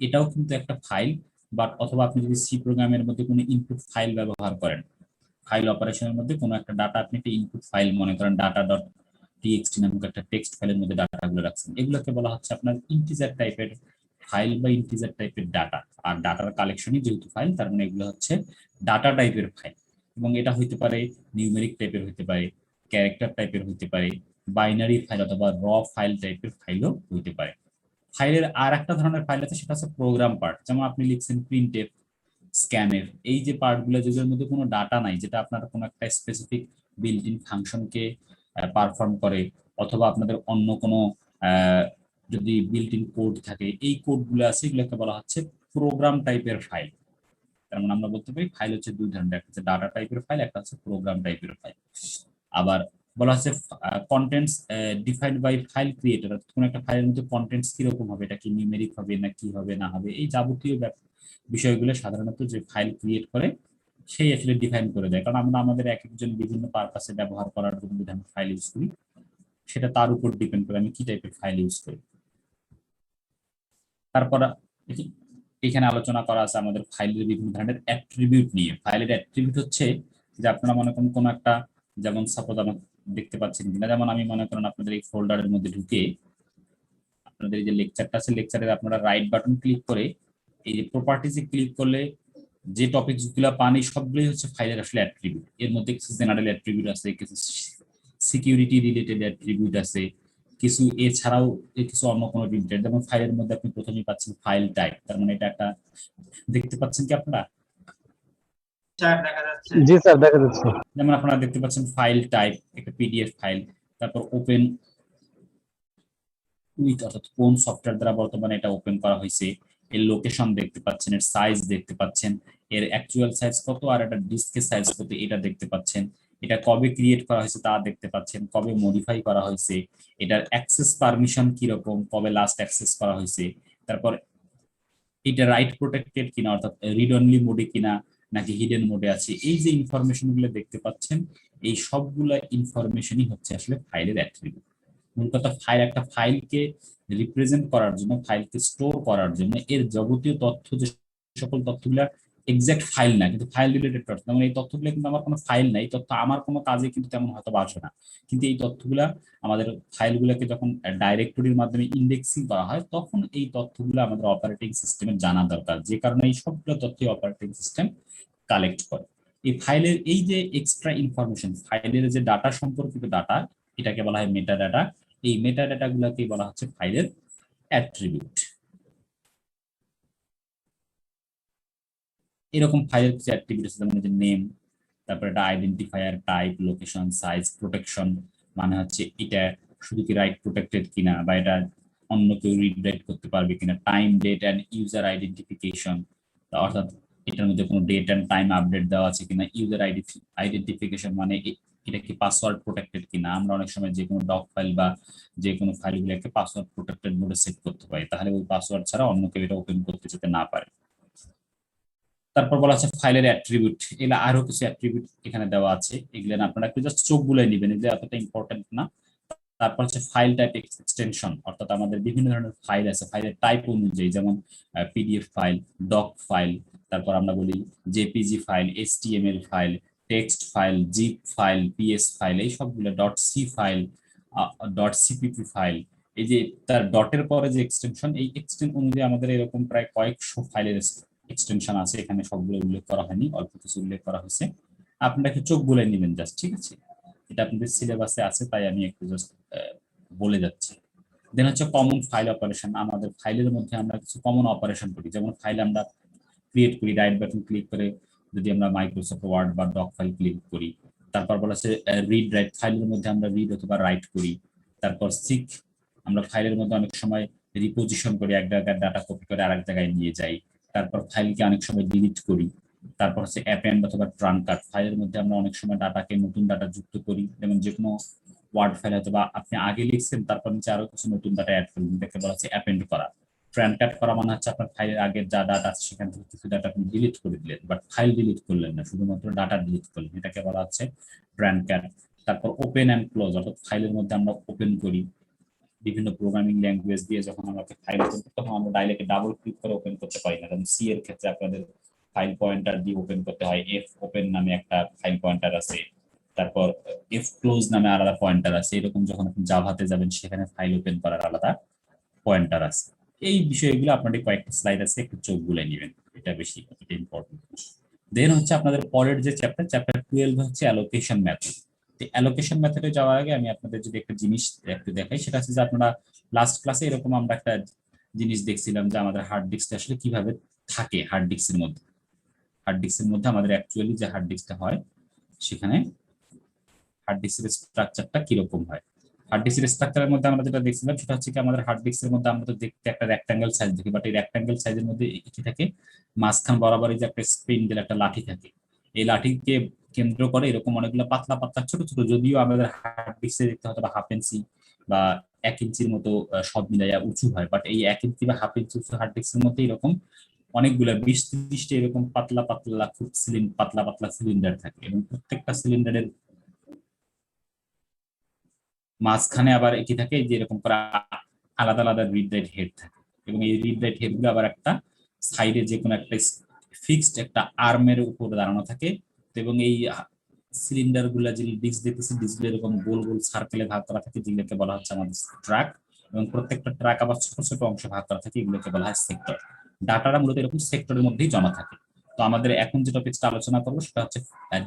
এটাও কিন্তু একটা ফাইল, বাট অথবা আপনি যদি সি প্রোগ্রামের মধ্যে কোনো ইনপুট ফাইল ব্যবহার করেন, ফাইল অপারেশনের মধ্যে কোনো একটা ডাটা আপনি একটা ইনপুট ফাইল মনে করেন ডাটা ডট টিএক্সটি নামক একটা টেক্সট ফাইলের মধ্যে ডাটাগুলো রাখছেন, এগুলোকে বলা হচ্ছে আপনার ইন্টিজার টাইপের ফাইল বা ইন্টিজার টাইপের ডাটা। আর ডাটার কালেকশনই যেহেতু ফাইল, তার মানে এগুলো হচ্ছে ডাটা টাইপের ফাইল। এবং এটা হইতে পারে নিউমেরিক টাইপের, হইতে পারে ক্যারেক্টার টাইপের, হইতে পারে বাইনারি ফাইল অথবা র ফাইল টাইপের ফাইলও হইতে পারে। ফাইলের আর একটা ধরনের ফাইল আছে, সেটা হচ্ছে প্রোগ্রাম পার্ট। যেমন আপনি লিখছেন প্রিন্টএফ, স্ক্যানের, এই যে পার্টগুলো যেগুলোর মধ্যে কোনো ডাটা নাই, যেটা আপনার কোনো একটা স্পেসিফিক বিল্ট ইন ফাংশনকে পারফর্ম করে, অথবা আপনাদের অন্য কোনো যদি বিল্ট ইন কোড থাকে, এই কোডগুলো আছে, এগুলোকে বলা হচ্ছে প্রোগ্রাম টাইপের ফাইল। তার মানে আমরা বলতে পারি ফাইল হচ্ছে দুই ধরনের, একটা হচ্ছে ডাটা টাইপের ফাইল, একটা হচ্ছে প্রোগ্রাম টাইপের ফাইল। আবার বলা হচ্ছে contents defined by file creator, কোন একটা ফাইলের মধ্যে কন্টেন্টস কিরকম হবে, এটা কি নিউমেরিক হবে না কি হবে না হবে, এই যাবতীয় বিষয়গুলো সাধারণত যে ফাইল ক্রিয়েট করে সেই আসলে ডিফাইন করে দেয়। কারণ আমরা আমাদের এক একজন বিভিন্ন পারপাসে ব্যবহার করার জন্য যদি আমি ফাইল ইউজ করি, সেটা তার উপর ডিপেন্ড করে আমি কি টাইপের ফাইল ইউজ করি। তারপর এখানে আলোচনা করা আছে আমাদের ফাইলের বিভিন্ন ধরনের অ্যাট্রিবিউট নিয়ে। ফাইলের অ্যাট্রিবিউট হচ্ছে যে আপনারা মনে করেন কোনো একটা, যেমন সাপোজ আমার দেখতে পাচ্ছেন কিনা, যেমন আমি মনে করেন আপনাদের এই ফোল্ডারের মধ্যে ঢুকে আপনাদের এই যে লেকচারটা আছে, লেকচারের আপনারা রাইট বাটন ক্লিক করে এই যে প্রপার্টিজে ক্লিক করলে যে টপিকস গুলো পান, এই সবগুলোই হচ্ছে ফাইলের আসলে অ্যাট্রিবিউট। এর মধ্যে কিছু জেনারেল অ্যাট্রিবিউট আছে, কিছু সিকিউরিটি রিলেটেড অ্যাট্রিবিউট আছে, কিছু এছাড়াও কিছু অন্য কোনো রিলেটেড। যেমন ফাইলের মধ্যে আপনি প্রথমেই পাচ্ছেন ফাইল টাইপ, তার মানে এটা একটা, দেখতে পাচ্ছেন কি আপনারা? জি স্যার, দেখা যাচ্ছে। যেমন আপনারা দেখতে পাচ্ছেন ফাইল টাইপ একটা পিডিএফ ফাইল, তারপর ওপেন উইথ, অর্থাৎ কোন সফটওয়্যার দ্বারা বর্তমানে এটা ওপেন করা হয়েছে, এর লোকেশন দেখতে পাচ্ছেন, এর সাইজ দেখতে পাচ্ছেন, এর অ্যাকচুয়াল সাইজ কত আর এটা ডিস্কের সাইজ কত এটা দেখতে পাচ্ছেন, এটা কবে ক্রিয়েট করা হয়েছে তা দেখতে পাচ্ছেন, কবে মডিফাই করা হয়েছে, এটার অ্যাক্সেস পারমিশন কিরকম, কবে লাস্ট অ্যাক্সেস করা হয়েছে, তারপর এটা রাইট প্রোটেক্টেড কিনা, অর্থাৎ রিড অনলি মোডে কিনা নাকি হিডেন মোডে আছে, এই যে ইনফরমেশন গুলো দেখতে পাচ্ছেন, এই সবগুলা ইনফরমেশনই হচ্ছে আসলে ফাইলের অ্যাট্রিবিউট। মূল কথা, ফাইল একটা ফাইলকে রিপ্রেজেন্ট করার জন্য, ফাইলকে স্টোর করার জন্য এর যাবতীয় তথ্য, যে সকল তথ্যগুলা এক্সাক্ট ফাইল না কিন্তু ফাইল রিলেটেড তথ্য, মানে এই তথ্যগুলো কিন্তু আমার কোনো ফাইল নাই, তথ্য আমার কোনো কাজে কিন্তু তেমন হয়তো আসে না, কিন্তু এই তথ্যগুলা আমাদের ফাইলগুলোকে যখন ডাইরেক্টরির মাধ্যমে ইন্ডেক্সিং করা হয়, তখন এই তথ্যগুলো আমাদের অপারেটিং সিস্টেমের জানা দরকার, যে কারণে এই সবগুলো তথ্য অপারেটিং সিস্টেম কালেক্ট করে। এই ফাইলের এই যে এক্সট্রা ইনফরমেশন, ফাইলের যে ডাটা সম্পর্কিত ডাটা, এটাকে বলা হয় মেটা ডাটা। এই মেটা ডাটা গুলাকে বলা হচ্ছে ফাইলের অ্যাট্রিবিউট। এরকম ফাইলের কিছু অ্যাট্রিবিউট আছে, যেমন যে নেম, তারপর এটা identifier, type, location, size, protection, মানে হচ্ছে এটা শুধু কি রাইট প্রোটেক্টেড কিনা, বা এটা অন্য কেউ রিড রাইট করতে পারবে কিনা, time, date and user identification, অর্থাৎ এটার মধ্যে কোনো ডেট অ্যান্ড টাইম আপডেট দেওয়া আছে কিনা, ইউজার আইডেন্টিফিকেশন মানে এটা কি পাসওয়ার্ড প্রোটেক্টেড কিনা। আমরা অনেক সময় যে কোনো ডক ফাইল বা যে কোনো ফাইলগুলোকে পাসওয়ার্ড প্রোটেক্টেড মোডে সেট করতে পারি, তাহলে ওই পাসওয়ার্ড ছাড়া অন্য কেউ এটা ওপেন করতে যেতে না পারে। তারপর বলা আছে ফাইলের অ্যাট্রিবিউট, এগুলো আরো কিছু অ্যাট্রিবিউট এখানে দেওয়া আছে, এগুলো আপনারা একটু জাস্ট চোখ বুলাই নেবেন, এগুলো এতটা ইম্পর্টেন্ট না। তারপর হচ্ছে ফাইল টাইপ এক্সটেনশন, অর্থাৎ আমাদের বিভিন্ন ধরনের ফাইল আছে, ফাইলের টাইপ অনুযায়ী, যেমন পিডিএফ ফাইল, ডক ফাইল, তারপর আমরা বলি JPG file, HTML file, text file, zip file, PS file, এই সবগুলো dot C file, dot CPP file. এই যে তার ডটের পরে যে এক্সটেনশন, এই এক্সটেনশন অনুযায়ী আমাদের এরকম প্রায় কয়েকশো ফাইলের এক্সটেনশন আছে, এখানে সবগুলো উল্লেখ করা হয়নি, অল্প কিছু উল্লেখ করা হয়েছে, আপনারা একটু চোখ বুলাই নেবেন জাস্ট, ঠিক আছে? এটা আপনাদের সিলেবাসে আছে, তাই আমি একটু জাস্ট বলে যাচ্ছি। দেন হচ্ছে কমন ফাইল অপারেশন, আমাদের ফাইলের মধ্যে আমরা কিছু কমন অপারেশন করি, যেমন ফাইল আমরা ক্রিয়েট করি, রাইট বাটন ক্লিক করে যদি আমরা মাইক্রোসফট ওয়ার্ড বা ডক ফাইল ক্লিক করি। তারপর বলা আছে রিড রাইট, ফাইলের মধ্যে আমরা রিড অথবা রাইট করি। তারপর সিক, আমরা ফাইলের মধ্যে অনেক সময় রিপোজিশন করি, এক জায়গায় ডাটা কপি করে আরেক জায়গায় নিয়ে যাই। তারপর ফাইলকে অনেক সময় ডিলিট করি। তারপর হচ্ছে অ্যাপেন্ড অথবা ট্রানকাট, ফাইলের মধ্যে আমরা অনেক সময় ডাটাকে নতুন ডাটা যুক্ত করি, যেমন যে কোনো ওয়ার্ড ফাইল হয়তো বা আপনি আগে লিখছেন, তারপর নিচে আরো কিছু নতুন ডাটা অ্যাড করবেন, এটাকে বলা হচ্ছে অ্যাপেন্ড করা। ট্রানকাট করা মানে হচ্ছে আপনার ফাইলের আগের যা ডাটা আছে সেখান থেকে কিছু ডাটা আপনি ডিলিট করে দিলেন, বাট ফাইল ডিলিট করলেন না, শুধুমাত্র ডাটা ডিলিট করলেন, এটাকে বলা হচ্ছে ট্রানকাট। তারপর ওপেন অ্যান্ড ক্লোজ, অর্থাৎ ফাইলের মধ্যে আমরা ওপেন করি, বিভিন্ন প্রোগ্রামিং ল্যাঙ্গুয়েজ দিয়ে যখন আমরা ফাইল ওপেন করি তখন আমরা ডাইরেক্ট ডাবল ক্লিক করে ওপেন করতে পারি না, যেমন সি এর ক্ষেত্রে আপনাদের ফাইল পয়েন্টার দিয়ে ওপেন করতে হয়, এফ ওপেন নামে একটা ফাইল পয়েন্টার আছে, তারপর এফ ক্লোজ নামে আলাদা পয়েন্টার আছে। এরকম যখন আপনি জাভাতে যাবেন সেখানে ফাইল ওপেন করার আলাদা পয়েন্টার আছে। এই বিষয়গুলো আপনাদের কয়েকটা স্লাইড আছে, একটু চোখ বুলে নেবেন, এটা বেশি ইম্পর্টেন্ট। দেন হচ্ছে আপনাদের পরের যে চ্যাপ্টার, চ্যাপ্টার 12 হচ্ছে অ্যালোকেশন মেথড। অ্যালোকেশন মেথডে যাওয়ার আগে আমি আপনাদের যদি একটা জিনিস একটু দেখাই, সেটা হচ্ছে যে আপনারা লাস্ট ক্লাসে এরকম আমরা একটা জিনিস দেখছিলাম যে আমাদের হার্ড ডিস্কটা আসলে কিভাবে থাকে। হার্ড ডিস্কের মধ্যে আমাদের অ্যাকচুয়ালি যে হার্ড ডিস্কটা হয় সেখানে হার্ড ডিস্কের স্ট্রাকচারটা কিরকম হয়। হার্ড ডিস্কের স্ট্রাকচারের মধ্যে আমরা যেটা দেখছিলাম সেটা হচ্ছে কি আমাদের হার্ড ডিস্কের মধ্যে আমরা তো দেখতে একটা রেক্ট্যাঙ্গেল সাইজ দেখি, বাট এই রেক্ট্যাঙ্গেল সাইজের মধ্যে কি থাকে, মাঝখান বরাবর যে একটা স্প্রিন্ডের একটা লাঠি থাকে। এই লাঠিকে কেন্দ্র করে এরকম অনেকগুলো পাতলা পাতলা ছোট ছোট, যদিও আমাদের হার্ড ডিস্কে দেখতে হয়তো বা 1/2 ইঞ্চি বা 1 ইঞ্চির মতো সব মিলাইয়া উঁচু হয়, বাট এই 1 ইঞ্চি বা 1/2 ইঞ্চি উঁচু হার্ড ডিস্কের মধ্যে এরকম অনেকগুলো 20-30টা এরকম পাতলা পাতলা খুব পাতলা পাতলা সিলিন্ডার থাকে, এবং প্রত্যেকটা সিলিন্ডারের মাঝখানে আবার কি থাকে, যে এরকম করে আলাদা আলাদা রিড রাইট হেড থাকে, এবং এই রিড রাইট হেড গুলো আবার একটা সাইডে যে কোনো একটা ফিক্সড একটা আর্মের উপর দাঁড়ানো থাকে। এবং এই সিলিন্ডার গুলা যে ডিস্ক দেখতেছি, ডিস্কগুলো এরকম গোল গোল সার্কেলে ভাগ করা থাকে, যেগুলোকে বলা হচ্ছে আমাদের ট্র্যাক। এবং প্রত্যেকটা ট্র্যাক আবার ছোট ছোট অংশে ভাগ করা থাকে, এগুলোকে বলা হয় সেক্টর। ডাটাটা মূলত এরকম সেক্টরের মধ্যেই জমা থাকে। তো আমাদের এখন যে টপিকটা আলোচনা করবো সেটা হচ্ছে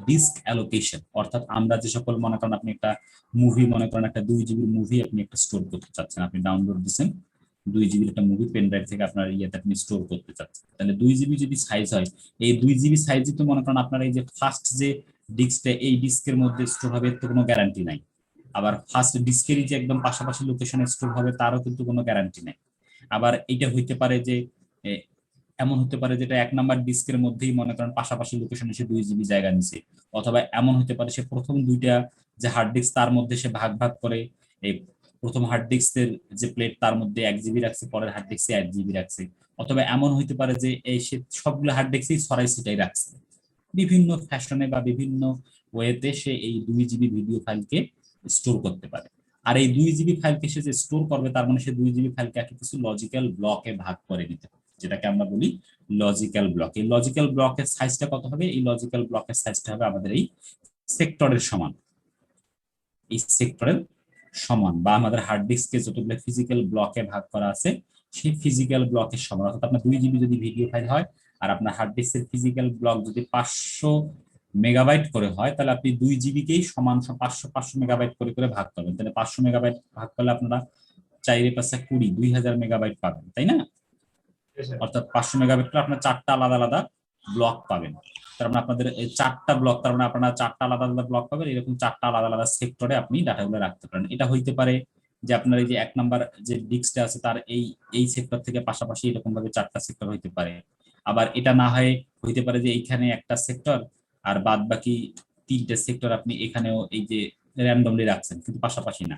ডিস্ক অ্যালোকেশন, অর্থাৎ আমরা যে সকল, মনে করেন আপনি একটা মুভি, মনে করেন একটা 2 জিবির মুভি আপনি একটা স্টোর করতে চাচ্ছেন, আপনি ডাউনলোড দিচ্ছেন 2 জিবির একটা মুভি পেন ড্রাইভ থেকে আপনার ইয়েতে আপনি স্টোর করতে চাচ্ছেন, তাহলে 2 জিবি যদি সাইজ হয়, এই 2 জিবি সাইজই তো মনে করেন আপনার এই যে ফার্স্ট যে ডিস্কটা এই ডিস্কের মধ্যে স্টোর হবে তো কোনো গ্যারান্টি নাই। আবার ফার্স্ট ডিস্কেরই যে একদম পাশাপাশি লোকেশনে স্টোর হবে তারও কিন্তু কোনো গ্যারান্টি নেই। আবার এটা হইতে পারে যে এমন হতে পারে যেটা 1 নাম্বার ডিস্কের মধ্যেই মনে করেন পাশাপাশি লোকেশনে সে 2 জিবি জায়গা নিছে, অথবা এমন হতে পারে সে প্রথম দুইটা যে হার্ড ডিস্ক তার মধ্যে সে ভাগ ভাগ করে এই প্রথম হার্ড ডিস্কের যে প্লেট তার মধ্যে 1 জিবি রাখছে, পরের হার্ড ডিস্কে 1 জিবি রাখছে, অথবা এমন হইতে পারে যে এই সে সবগুলো হার্ড ডিস্কই ছড়াই ছিটাই রাখছে। বিভিন্ন ফ্যাশনে বা বিভিন্ন ওয়েতে সে এই 2 জিবি ভিডিও ফাইলকে স্টোর করতে পারে। আর এই 2 জিবি ফাইলকে সে যে স্টোর করবে তার মানে সে 2 জিবি ফাইলকে একটা কিছু লজিক্যাল ব্লকে ভাগ করে দিতে হবে, যেটাকে আমরা বলি লজিক্যাল ব্লক। এই লজিক্যাল ব্লকের সাইজটা কত হবে? এই লজিক্যাল ব্লকের সাইজটা হবে আমাদের এই সেক্টরের সমান। এই সেক্টরের সমান, বা আমাদের হার্ড ডিস্কে যতগুলো ফিজিক্যাল ব্লকে ভাগ করা আছে সেই ফিজিক্যাল ব্লকের সমান। অর্থাৎ আপনার 2 জিবি যদি ভিডিও ফাইল হয় আর আপনার হার্ড ডিস্কের ফিজিক্যাল ব্লক যদি 500 মেগাবাইট করে হয়, তাহলে আপনি 2 জিবিকেই সমান 500 মেগাবাইট করে করে ভাগ করবেন, তাহলে 500 মেগাবাইট ভাগ করলে আপনারা 4×5=20, 2000 মেগাবাইট পাবেন, তাই না? অর্থাৎ 500 মেগাবাইট আপনার 4টা আলাদা আলাদা ব্লক পাবেন। তার মানে আপনাদের এই 4টা ব্লক, তার মানে আপনারা 4টা আলাদা আলাদা ব্লক পাবেন, এরকম 4টা আলাদা আলাদা সেক্টরে আপনি ডাটাগুলো রাখতে পারেন। এটা হইতে পারে যে আপনার এই যে 1 নাম্বার যে ডিস্কটা আছে তার এই সেক্টর থেকে পাশাপাশি এরকম ভাবে 4টা সেক্টর হইতে পারে। আবার এটা না হয় হইতে পারে যে এইখানে একটা সেক্টর আর বাদ বাকি 3টে সেক্টর আপনি এখানেও এই যে র্যান্ডমলি রাখছেন, কিন্তু পাশাপাশি না।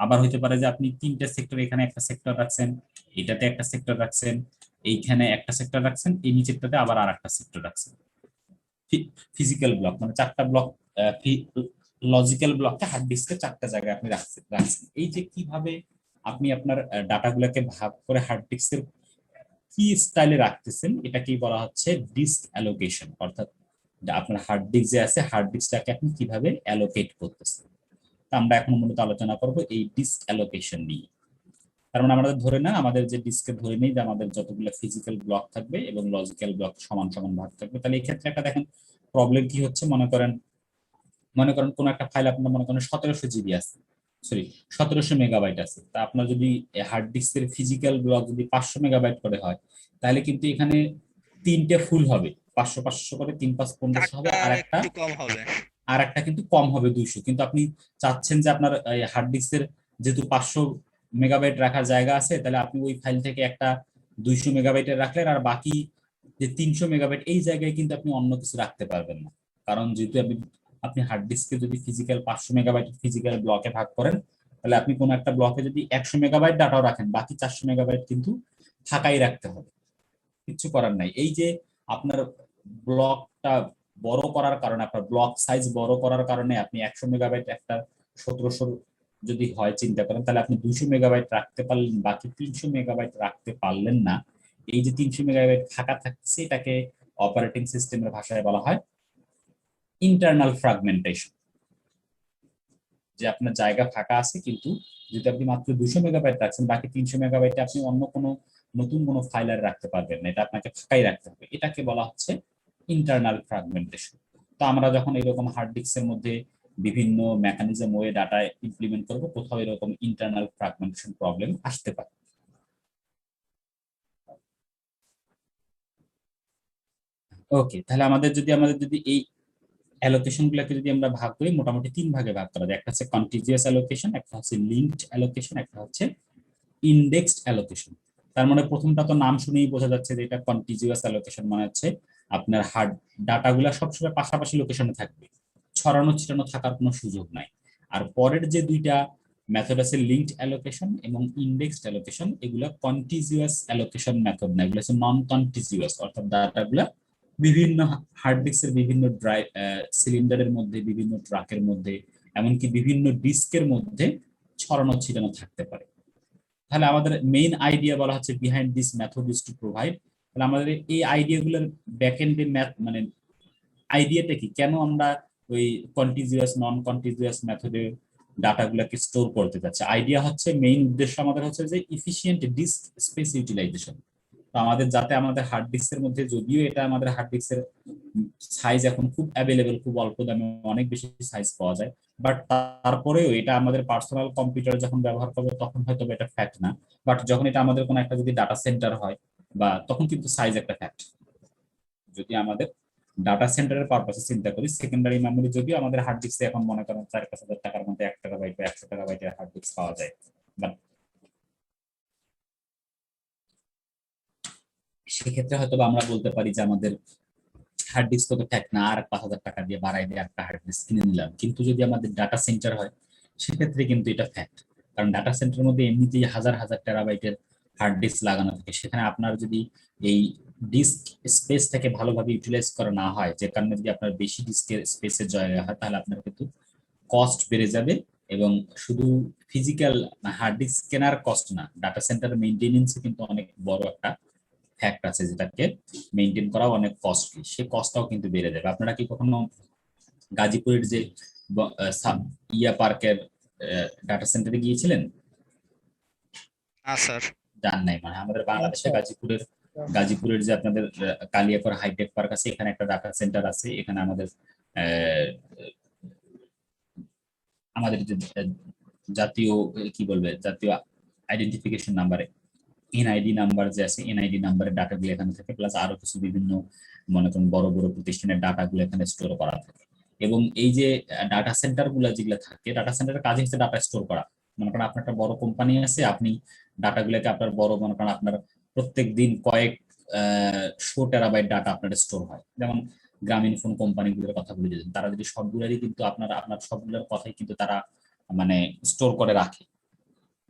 আবার হইতে পারে যে আপনি 3টে সেক্টর, এখানে একটা সেক্টর রাখছেন, এটাতে একটা সেক্টর রাখছেন, এইখানে একটা সেক্টর রাখছেন, এই নিচেরটাতে আবার আর একটা সেক্টর রাখছেন। ফিজিক্যাল ব্লক মানে 4টা ব্লক, লজিক্যাল ব্লকটা হার্ড ডিস্কে 4টা জায়গায় আপনি রাখছেন। এই যে কিভাবে আপনি আপনার ডাটাগুলোকে ভাগ করে হার্ড ডিস্কের কি স্টাইলে রাখতেছেন, এটাকেই বলা হচ্ছে ডিস্ক অ্যালোকেশন। অর্থাৎ আপনার হার্ড ডিস্ক যে আছে, হার্ড ডিস্কটাকে আপনি কিভাবে অ্যালোকেট করতেছেন। আমরা এখন মূলত আলোচনা করব এই ডিস্ক অ্যালোকেশন নিয়ে। তার মানে আমাদের ধরে না, আমাদের যে ডিস্কে ধরে নেই যে আমাদের যতগুলো ফিজিক্যাল ব্লক থাকবে এবং লজিক্যাল ব্লক সমান সমান ভাগ থাকবে, তাহলে এই ক্ষেত্রে একটা দেখেন প্রবলেম কি হচ্ছে। মনে করেন কোন একটা ফাইল আপনার মনে করেন 1700 জিবি আছে, সরি 1700 মেগাবাইট আছে। তা আপনার যদি হার্ড ডিস্কের ফিজিক্যাল ব্লক যদি 500 মেগাবাইট করে হয়, তাহলে কিন্তু এখানে 3টে ফুল হবে, 500 500 করে 3×5=1500 হবে, আর একটা কিন্তু কম হবে 200। কিন্তু আপনি চাচ্ছেন যে আপনার হার্ড ডিস্কের যেহেতু 500 মেগাবাইট রাখার জায়গা আছে, তাহলে আপনি ওই ফাইল থেকে একটা 200 মেগাবাইটের রাখলেন, আর বাকি যে 300 মেগাবাইট এই জায়গায় কিন্তু আপনি অন্য কিছু রাখতে পারবেন না। কারণ যেহেতু আপনি হার্ড ডিস্কে যদি ফিজিক্যাল 500 মেগাবাইট ফিজিক্যাল ব্লকে ভাগ করেন, তাহলে আপনি কোনো একটা ব্লকে যদি 100 মেগাবাইট ডাটাও রাখেন, বাকি 400 মেগাবাইট কিন্তু ফাঁকাই রাখতে হবে, কিছু করার নাই। এই যে আপনার ব্লকটা বড় করার কারণে, আপনার ব্লক সাইজ বড় করার কারণে আপনি 100 মেগাবাইট একটা 1700 যদি হয় চিন্তা করেন, তাহলে আপনি 200 মেগাবাইট রাখতে পারলেন, বাকি 300 মেগাবাইট রাখতে পারলেন না। এই যে 300 মেগাবাইট ফাঁকা থাকছে, এটাকে অপারেটিং সিস্টেমের ভাষায় বলা হয় ইন্টারনাল ফ্রাগমেন্টেশন। যে আপনার জায়গা ফাঁকা আছে, কিন্তু যদি আপনি মাত্র 200 মেগাবাইট রাখছেন, বাকি 300 মেগাবাইটে আপনি অন্য কোনো নতুন কোনো ফাইল আর রাখতে পারবেন না, এটা আপনাকে ফাঁকাই রাখতে হবে। এটাকে বলা হচ্ছে ইন্টারনাল ফ্রাগমেন্টেশন। তো আমরা যখন এরকম হার্ড ডিস্কের মধ্যে বিভিন্ন মেকানিজম ওয়ে ডাটা ইমপ্লিমেন্ট করব, কোথাও এরকম ইন্টারনাল ফ্রাগমেন্টেশন প্রবলেম আসতে পারে। ওকে, তাহলে আমাদের যদি এই অ্যালোকেশন গুলোকে যদি আমরা ভাগ করি, মোটামুটি 3 ভাগে ভাগ করা যায়। একটা হচ্ছে কন্টিজিয়াস অ্যালোকেশন, একটা হচ্ছে লিঙ্কড অ্যালোকেশন, একটা হচ্ছে ইন্ডেক্সড অ্যালোকেশন। তার মানে প্রথমটা তো নাম শুনেই বোঝা যাচ্ছে যে এটা কন্টিজিউয়াস অ্যালোকেশন, মানে হচ্ছে আপনার হার্ড ডাটাগুলো সবসময় পাশাপাশি লোকেশনে থাকবে, ছড়ানো ছিটানো থাকার কোনো সুযোগ নাই। আর পরের যে দুইটা মেথড আছে, লিঙ্কড অ্যালোকেশন এবং ইন্ডেক্সড অ্যালোকেশন, এগুলো কন্টিজিউয়াস অ্যালোকেশন মেথড না, এগুলো হচ্ছে নন কন্টিজিউয়াস, অর্থাৎ ডাটাগুলো বিভিন্ন হার্ড ডিস্কের বিভিন্ন ড্রাইভ সিলিন্ডারের মধ্যে, বিভিন্ন ট্রাকের মধ্যে, এমনকি বিভিন্ন ডিস্কের মধ্যে ছড়ানো ছিটানো থাকতে পারে। তাহলে আমাদের মেইন আইডিয়া বলা হচ্ছে behind this method is to provide. তাহলে আমাদের এই আইডিয়াগুলোর ব্যাকএন্ডে ম্যাথ মানে আইডিয়াটা কি, কেন আমরা ওই কন্টিজিউয়াস নন কন্টিজিউয়াস মেথডে ডাটাগুলোকে স্টোর করতে যাচ্ছে? আইডিয়া হচ্ছে, মেইন উদ্দেশ্য আমাদের হচ্ছে যে ইফিশিয়েন্ট ডিস্ক স্পেস ইউটিলাইজেশন। তো আমাদের যাতে আমাদের হার্ড ডিস্কের মধ্যে, যদিও এটা আমাদের হার্ড ডিস্কের সাইজ এখন খুব অ্যাভেলেবেল, খুব অল্প দামে অনেক বেশি সাইজ পাওয়া যায়, বাট তারপরেও এটা আমাদের পার্সোনাল কম্পিউটার যখন ব্যবহার করবো তখন হয়তো এটা ফ্যাক্ট না। বাট যখন এটা আমাদের কোনো একটা যদি ডাটা সেন্টার হয়, বা তখন কিন্তু সাইজ একটা ফ্যাক্ট। যদি আমাদের ডাটা সেন্টারের পারপাসে চিন্তা করি, সেকেন্ডারি মেমোরি যদিও আমাদের হার্ড ডিস্কে এখন মনে করেন 4-5 হাজার টাকার মধ্যে 1 টেরাবাইট বা 100 টেরাবাইটের হার্ড ডিস্ক পাওয়া যায়, বাট সেক্ষেত্রে হয়তো আমরা বলতে পারি যে আমাদের হার্ড ডিস্ক তো ফ্যাক্ট না, আর 5,000 টাকা দিয়ে বাড়াই দিয়ে একটা হার্ড ডিস্ক কিনে নিলাম। কিন্তু যদি আমাদের ডাটা সেন্টার হয়, সেক্ষেত্রে কিন্তু এটা ফ্যাক্ট। কারণ ডাটা সেন্টারের মধ্যে এমনিতেই হাজার হাজার টেরাবাইটের হার্ড ডিস্ক লাগানো থাকে, সেখানে আপনার যদি এই ডিস্ক স্পেসটাকে ভালোভাবে ইউটিলাইজ করা না হয়, যে কারণে যদি আপনার বেশি ডিস্কের স্পেসের জায়গা হয়, তাহলে আপনার কিন্তু কস্ট বেড়ে যাবে। এবং শুধু ফিজিক্যাল হার্ড ডিস্ক কেনার কস্ট না, ডাটা সেন্টার মেইনটেনেন্স কিন্তু অনেক বড় একটা ফ্যাক্ট আছে, যেটাকে মেনটেন করা অনেক কস্টলি, সে কস্টটাও কিন্তু বেড়ে যাবে। আপনারা কি কখনো গাজীপুরের যে ইয়া পার্কের ডাটা সেন্টারে গিয়েছিলেন? না স্যার। জান নাই, মানে আমাদের বাংলাদেশে গাজীপুরের যে আপনাদের কালিয়াকৈর হাইটেক পার্ক আছে, এখানে একটা ডাটা সেন্টার আছে। এখানে আমাদের আহ, আমাদের যে জাতীয় কি বলবে, জাতীয় আইডেন্টিফিকেশন নাম্বার, এনআইডি নাম্বার যে আছে, এনআইডি নাম্বারের ডাটাগুলো এখানে থাকে, প্লাস আরো কিছু বিভিন্ন মনে করেন বড় বড় প্রতিষ্ঠানের ডাটাগুলো এখানে স্টোর করা থাকে। এবং এই যে ডাটা সেন্টার গুলো যেগুলো থাকে, ডাটা সেন্টারের কাজ হচ্ছে ডাটা স্টোর করা। মনে করেন আপনার একটা বড় কোম্পানি আছে, আপনি ডাটাগুলোকে আপনার বড়, মনে করেন আপনার প্রত্যেক দিন কয়েক 100 টেরাবাইট ডাটা আপনার স্টোর হয়। যেমন গ্রামীণ ফোন কোম্পানিগুলোর কথা বলে দিলেন, তারা যদি সবগুলোরই কিন্তু আপনার সবগুলোর কথাই কিন্তু তারা মানে স্টোর করে রাখে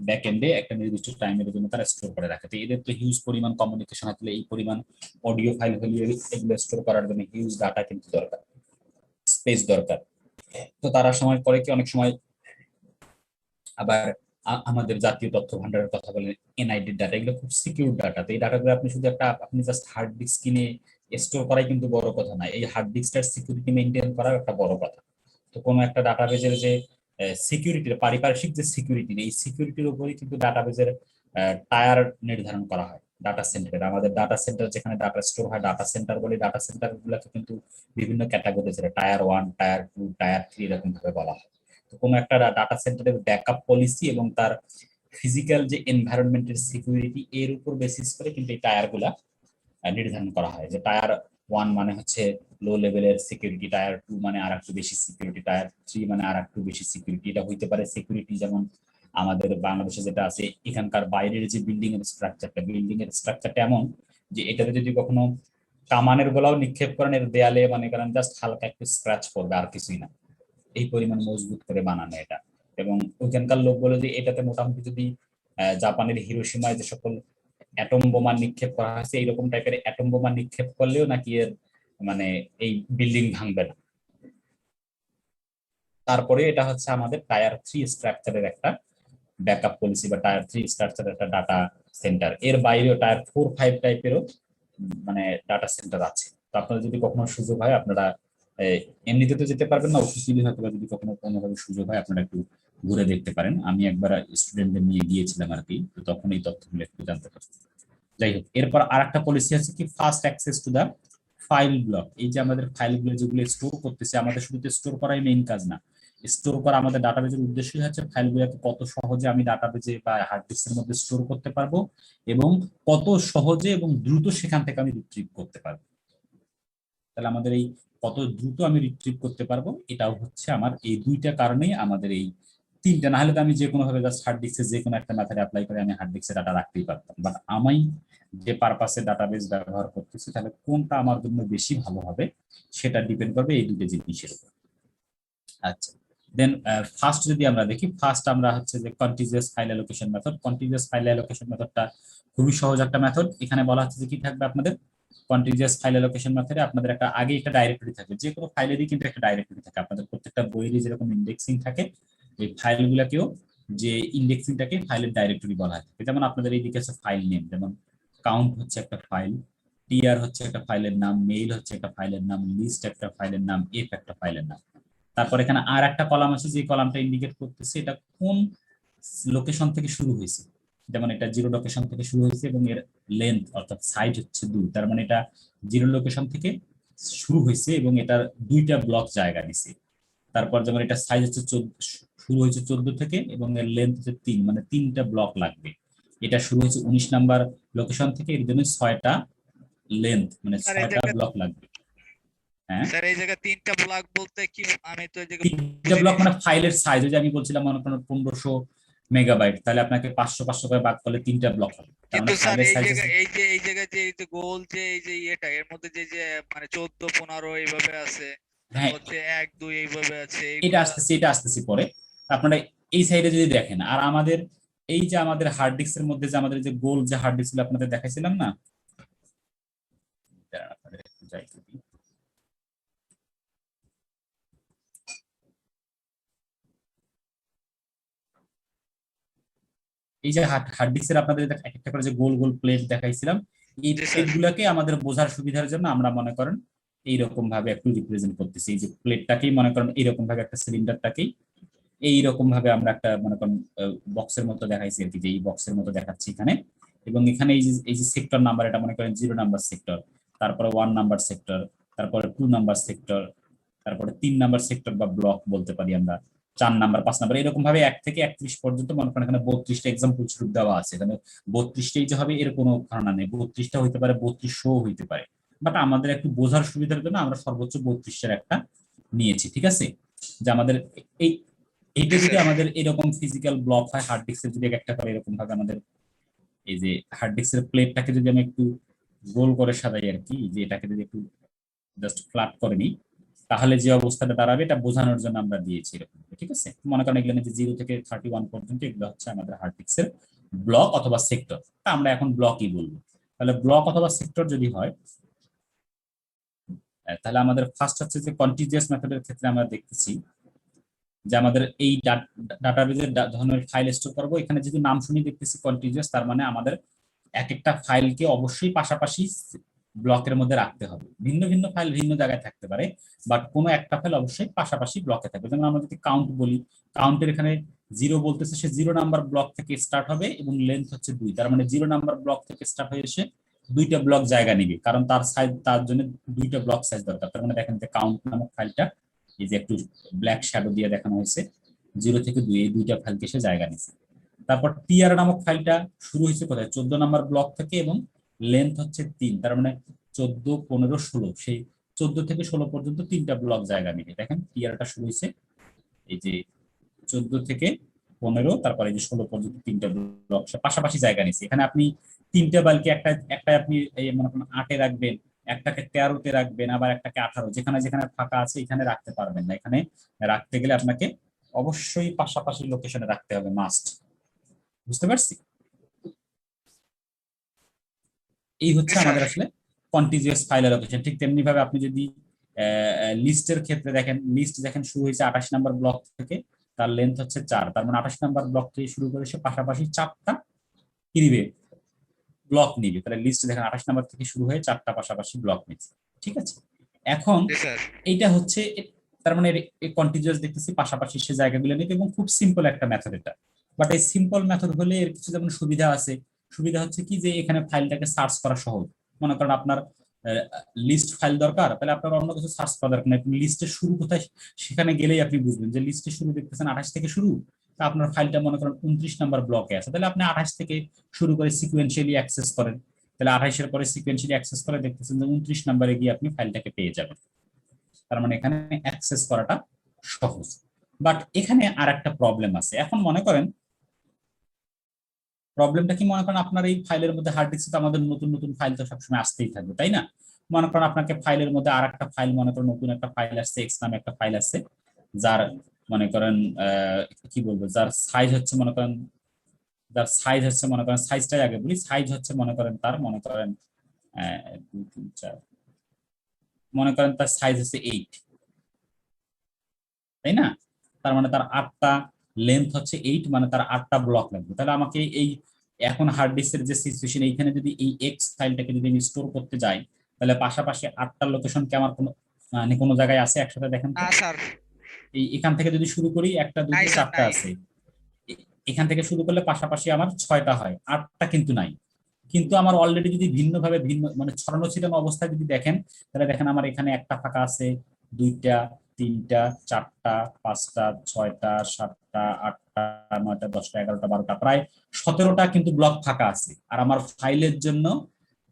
ব্যাক এন্ডে, একটা নির্দিষ্ট টাইমের জন্য তারা স্টোর করে রাখে। তো এদের তো হিউজ পরিমাণ কমিউনিকেশন আসলে, এই পরিমাণ অডিও ফাইল হলে এগুলো স্টোর করার জন্য হিউজ ডাটা কিন্তু দরকার, স্পেস দরকার। তো তারা সময় করে কি, অনেক সময় আবার আমাদের জাতীয় তথ্য ভান্ডারের কথা বলেন, এনআইডি ডাটা, এগুলো খুব সিকিউর ডাটা। তো এই ডাটাগুলো আপনি শুধু আপনি জাস্ট হার্ড ডিস্ক কিনে স্টোর করাই কিন্তু বড় কথা না, এই হার্ড ডিস্কটার সিকিউরিটি মেনটেন করা একটা বড় কথা। তো কোনো একটা ডাটাবেজের যে সিকিউরিটির, পারিপার্শ্বিক যে সিকিউরিটি, এই সিকিউরিটির উপরেই কিন্তু ডাটাবেজের টায়ার নির্ধারণ করা হয় ডাটা সেন্টারে। আমাদের ডাটা সেন্টার যেখানে ডাটা স্টোর হয়, ডাটা সেন্টার বলে, ডাটা সেন্টার গুলোকে কিন্তু বিভিন্ন ক্যাটাগরি আছে, টায়ার 1, টায়ার 2, টায়ার 3 এরকম ভাবে বলা হয়। তো কোনো একটা ডাটা সেন্টারের ব্যাকআপ পলিসি এবং তার ফিজিক্যাল যে এনভায়রনমেন্টের সিকিউরিটি, এর উপর বেসিস করে কিন্তু এই টায়ার গুলা নির্ধারণ করা হয়। যে টায়ার 1 মানে হচ্ছে লো লেভেলের সিকিউরিটি, টায়ার 2 মানে আর একটু বেশি সিকিউরিটি, টায়ার 3 মানে আর একটু বেশি সিকিউরিটি। এটা হইতে পারে সিকিউরিটি যেমন আমাদের বাংলাদেশে যেটা আছে, এখানকার বাইরের যে বিল্ডিং এর স্ট্রাকচারটা এমন যে এটাতে যদি কখনো কামানের গোলাও নিক্ষেপ করেন, এর দেয়ালে মানে করেন জাস্ট হালকা একটু স্ক্র্যাচ পড়বে, আর কিছুই না। এই পরিমাণ মজবুত করে বানানো এটা। এবং ওইখানকার লোক বলে যে এটাতে মোটামুটি যদি জাপানের হিরোশিমায় যে সকল অ্যাটম বোমা নিক্ষেপ করা হয়েছে, এইরকম টাইপের অ্যাটম বোমা নিক্ষেপ করলেও নাকি এর মানে এই বিল্ডিং ভাঙবে না। তারপরে এটা হচ্ছে আমাদের টায়ার 3 স্ট্রাকচারের একটা ব্যাকআপ পলিসি বা টায়ার 3 স্ট্রাকচারের একটা ডাটা সেন্টার। এর বাইরেও টায়ার 4-5 টাইপেরও মানে ডাটা সেন্টার আছে। তো আপনাদের যদি কখনো সুযোগ হয় আপনারা এমনিতে তো যেতে পারবেন না, অফিসিয়ালি হয়তো যদি কখনো কোনোভাবে সুযোগ হয় আপনারা একটু ঘুরে দেখতে পারেন। আমি একবার স্টুডেন্টদের নিয়ে গিয়েছিলাম আর কি, তো তখন এই তথ্যগুলো একটু জানতে পারছি। যাই হোক, এরপর আরেকটা পলিসি আছে কি fast access to the file block. এই যে আমাদের ফাইলগুলো যেগুলো স্টোর করতেছে, আমাদের শুধু স্টোর করাই মেইন কাজ না, স্টোর করা আমাদের ডাটাবেজের উদ্দেশ্যই হচ্ছে ফাইলগুলোকে কত সহজে আমি ডাটাবেজে বা হার্ড ডিস্কের মধ্যে স্টোর করতে পারবো এবং কত সহজে এবং দ্রুত সেখান থেকে আমি রিট্রিভ করতে পারবো। তাহলে আমাদের এই কত দ্রুত আমি রিট্রিভ করতে পারবো, এটাও হচ্ছে আমার এই দুইটা কারণেই আমাদের এই তিনটা। না হলে তো আমি যে কোনো ভাবে জাস্ট হার্ড ডিস্কে যে কোনো একটা মেথড অ্যাপ্লাই করে আমি হার্ড ডিস্কে ডাটা রাখতেই পারতাম, বাট আমি যে পারপাসে ডাটাবেস ব্যবহার করতেছি তাহলে কোনটা আমার জন্য বেশি ভালো হবে সেটা ডিপেন্ড করবে এই দুটো জিনিসের উপর। আচ্ছা, দেন ফার্স্ট যদি আমরা দেখি, ফার্স্ট আমরা হচ্ছে যে contiguous file allocation method. Contiguous file allocation মেথডটা খুবই সহজ একটা মেথড। এখানে বলা হচ্ছে যে কি থাকবে আপনাদের কন্টিজিয়াস ফাইল অ্যালোকেশন মেথডে আপনাদের একটা আগে একটা ডাইরেক্টরি থাকবে, যে কোনো ফাইলেরই কিন্তু একটা ডাইরেক্টরি থাকে। আপনাদের প্রত্যেকটা বইয়েরই যেরকম ইন্ডেক্সিং থাকে, এই ফাইলগুলোকেও যে ইন্ডেক্সিংটাকে ফাইলের ডাইরেক্টরি বলা হয়। যেমন আপনাদের এইদিকে আছে ফাইল নেম, যেমন কাউন্ট হচ্ছে একটা ফাইল, টিআর হচ্ছে একটা ফাইলের নাম, মেইল হচ্ছে একটা ফাইলের নাম, লিস্ট একটা ফাইলের নাম, এফ একটা ফাইলের নাম। তারপর এখানে আর একটা কলাম আছে যে কলামটা ইন্ডিকেট করতেছে এটা কোন লোকেশন থেকে শুরু হয়েছে। যেমন এটা 0 লোকেশন থেকে শুরু হয়েছে এবং এর লেন্থ অর্থাৎ সাইজ হচ্ছে 2, তার মানে এটা 0 লোকেশন থেকে শুরু হয়েছে এবং এটার 2টা ব্লক জায়গা দিছে। তারপর যেমন এটা সাইজ হচ্ছে শুরু হয়েছে 14 থেকে এবং এর লেন্থ হচ্ছে 3, মানে 3টা ব্লক লাগবে। এটা শুরু হয়েছে 19 নাম্বার লোকেশন থেকে, এর জন্য 6টা লেন্থ মানে স্যার এই 6টা জায়গায় ব্লক লাগবে। হ্যাঁ, স্যার এই জায়গায় 3টা ব্লক বলতে কি, আমি তো এই জায়গায় 3টা বুঝিনি। ব্লক মানে ফাইলের সাইজ, যে আমি বলছিলাম মনে করেন 1500 মেগাবাইট, তাহলে আপনাকে 500 করে ভাগ করলে 3টা ব্লক হবে, তার কিন্তু মানে স্যার ফাইলের এই সাইজ আছে। জায়গায় এই যে গোল যে এই যে ইয়েটা এর মধ্যে যে মানে 14 15 এইভাবে আছে, হ্যাঁ, তারপর হচ্ছে 1 2 এইভাবে আছে এটা এইগুলা। আসতেছে, এটা আসতেছে পরে। আপনারা এই সাইডে যদি দেখেন, আর আমাদের এই যে আমাদের হার্ড ডিস্কের মধ্যে যে আমাদের যে গোল যে হার্ড ডিস্ক আপনাদের দেখাইছিলাম না, দাঁড়ান আপনাদের একটু যাই করি। এই যে হার্ড ডিস্কের আপনাদের এক একটা করে যে গোল গোল প্লেট দেখাইছিলাম, এই জি প্লেট স্যার। গুলাকে আমাদের বোঝার সুবিধার জন্য আমরা মনে করেন এইরকম ভাবে একটু রিপ্রেজেন্ট করতেছি। এই যে প্লেটটাকেই মনে করেন এইরকম ভাবে একটা সিলিন্ডারটাকেই এইরকম ভাবে আমরা একটা মনে করেন বক্সের মতো দেখাইছি আর কি, যে এই বক্সের মতো দেখাচ্ছি এখানে। এবং এখানে এই যে সেক্টর নাম্বার, এটা মনে করেন 0 নাম্বার সেক্টর, তারপরে 1 নাম্বার সেক্টর, তারপরে 2 নাম্বার সেক্টর, তারপরে 3 নাম্বার সেক্টর বা ব্লক বলতে পারি আমরা, 4 নাম্বার, 5 নাম্বার, এরকম ভাবে 1 থেকে 31 পর্যন্ত মনে করেন এখানে 32টা এক্সাম্পল স্বরূপ দেওয়া আছে। এখানে 32টাই যে হবে এর কোনো ধারণা নেই, 32টা হইতে পারে, 3200 হইতে পারে, বাট আমাদের একটু বোঝার সুবিধার জন্য আমরা সর্বোচ্চ 32টার একটা নিয়েছি, ঠিক আছে। যে আমাদের এই এইটা জি যদি স্যার। আমাদের এরকম ফিজিক্যাল ব্লক হয়, হার্ড ডিস্কের যদি একটা করে এরকম ভাবে আমাদের এই যে হার্ড ডিস্কের প্লেটটাকে যদি আমি একটু গোল করে সাজাই আর কি, যে এটাকে যদি একটু জাস্ট ফ্ল্যাট করে নিই, তাহলে যে অবস্থাটা দাঁড়াবে এটা বোঝানোর জন্য আমরা দিয়েছি এরকম, ঠিক আছে। মনে করেন এগুলো যে 0 থেকে 31 পর্যন্ত এগুলো হচ্ছে আমাদের হার্ড ডিস্কের ব্লক অথবা সেক্টর, তা আমরা এখন ব্লকই বলবো। তাহলে ব্লক অথবা সেক্টর যদি হয়, তাহলে আমাদের ফার্স্ট হচ্ছে যে কন্টিজিয়াস মেথডের ক্ষেত্রে আমরা দেখতেছি যে আমাদের এই ডাটাবেজের ধরনের ফাইল স্টোর করবো, এখানে যদি নাম শুনি দেখতেছি কন্টিজিয়াস, তার মানে আমাদের এক একটা ফাইলকে অবশ্যই পাশাপাশি ব্লকের মধ্যে রাখতে হবে। ভিন্ন ভিন্ন ফাইল ভিন্ন জায়গায় থাকতে পারে, বাট কোনো একটা ফাইল অবশ্যই পাশাপাশি ব্লকে থাকবে। যেমন আমরা যদি কাউন্ট বলি, কাউন্টের এখানে 0 বলতেছে, সে 0 নাম্বার ব্লক থেকে স্টার্ট হবে এবং লেন্থ হচ্ছে 2, তার মানে 0 নাম্বার ব্লক থেকে স্টার্ট হয়ে এসে 2টা ব্লক জায়গা নিবে, কারণ তার সাইজ, তার জন্য 2টা ব্লক সাইজ দরকার। তার মানে দেখেন যে কাউন্ট নামক ফাইলটা এই যে একটু ব্ল্যাক শ্যাডো দিয়ে দেখানো হয়েছে, 0 থেকে 2 এই 2টা ফাইলকে সে জায়গা নিচ্ছে। তারপর টিআর নামক ফাইলটা শুরু হয়েছে কোথায়, 14 নাম্বার ব্লক থেকে এবং লেন্থ হচ্ছে 3, তার মানে 14 15 16, সেই 14 থেকে 16 পর্যন্ত 3টা ব্লক জায়গা নিবে। দেখেন টিআরটা শুরু হয়েছে এই যে 14 থেকে 15, তারপরে এই যে 16 পর্যন্ত 3টা ব্লক পাশাপাশি জায়গা নিচ্ছে। এখানে আপনি 3টা বালকে একটা আপনি এই মনে করেন 8-এ রাখবেন, একটাকে 13-তে রাখবেন, আবার একটাকে 18, যেখানে যেখানে ফাঁকা আছে এখানে রাখতে পারবেন না। এখানে রাখতে গেলে আপনাকে অবশ্যই পাশাপাশি লোকেশনে রাখতে হবে, মাস্ট। বুঝতে পারছি? এই জি হচ্ছে স্যার। আমাদের আসলে কন্টিজিয়াস ফাইল অ্যালোকেশন। ঠিক তেমনি ভাবে আপনি যদি লিস্টের ক্ষেত্রে দেখেন, লিস্ট দেখেন শুরু হয়েছে 28 নাম্বার ব্লক থেকে, তার লেন্থ হচ্ছে 4, তার মানে 28 নাম্বার ব্লক থেকে শুরু করে সে পাশাপাশি 4টা কি নিবে, ব্লক নিবে। তাহলে লিস্ট দেখেন 28 নাম্বার থেকে শুরু হয়ে 4টা পাশাপাশি ব্লক নিচ্ছে। ঠিক আছে, এখন জি স্যার। এইটা হচ্ছে তার মানে কন্টিনিউয়াস দেখতেছি পাশাপাশি সে জায়গাগুলো নিবে, এবং খুব সিম্পল একটা মেথড এটা। বাট এই সিম্পল মেথড হলে এর কিছু যেমন সুবিধা আছে। সুবিধা হচ্ছে কি যে এখানে ফাইলটাকে সার্চ করা সহজ। মনে করেন আপনার লিস্ট ফাইল দরকার, তাহলে আপনার অন্য কিছু সার্চ করা দরকার নেই, আপনি লিস্টের শুরু কোথায় সেখানে গেলেই আপনি বুঝবেন যে লিস্টের শুরু দেখতেছেন 28 থেকে শুরু, তা আপনার ফাইলটা মনে করেন 29 নাম্বার ব্লকে আছে, তাহলে আপনি 28 থেকে শুরু করে সিকুয়েন্সিয়ালি অ্যাক্সেস করেন, তাহলে 28 এর পরে সিকুয়েন্সিয়ালি অ্যাক্সেস করে দেখতেছেন যে 29 নাম্বারে গিয়ে আপনি ফাইলটাকে পেয়ে যাবেন। তার মানে এখানে অ্যাক্সেস করাটা সহজ। বাট এখানে আর একটা প্রবলেম আছে। এখন মনে করেন প্রবলেমটা কি, মনে করেন আপনার এই ফাইলের মধ্যে হার্ড ডিস্কে তো আমাদের নতুন নতুন ফাইল তো সবসময় আসতেই থাকবে, তাই না? মনে করেন আপনাকে ফাইলের মধ্যে আর একটা ফাইল, মনে করেন নতুন একটা ফাইল আসছে, এক্স নামে একটা ফাইল আসছে, যার মনে করেন কি বলবো, যার সাইজ হচ্ছে মনে করেন, সাইজটাই আগে বলি, সাইজ হচ্ছে মনে করেন তার, মনে করেন 2 3 4, মনে করেন তার সাইজ হচ্ছে 8, তাই না? তার মানে তার 8টা লেন্থ হচ্ছে 8, মানে তার 8টা ব্লক লাগবে। তাহলে আমাকে এই এখন হার্ড ডিস্কের যে সিচুয়েশন, এইখানে যদি এই এক্স ফাইলটাকে যদি আমি স্টোর করতে যাই, তাহলে পাশাপাশি 8টা লোকেশন কি আমার মানে কোনো জায়গায় আছে একসাথে? দেখেন তো, না স্যার। এই এখান থেকে যদি শুরু করি, 1টা নাই 2টা স্যার, 4টা নাই। আছে, এখান থেকে শুরু করলে পাশাপাশি আমার 6টা হয়, 8টা কিন্তু নাই। কিন্তু আমার অলরেডি যদি ভিন্নভাবে ভিন্ন মানে ছড়ানো ছিটানো অবস্থায় যদি দেখেন, তাহলে দেখেন আমার এখানে একটা ফাঁকা আছে, 2টা 3টা 4টা 5টা 6টা 7টা 8টা 9টা 10টা 11টা 12টা, প্রায় 17টা কিন্তু ব্লক ফাঁকা আছে। আর আমার ফাইলের জন্য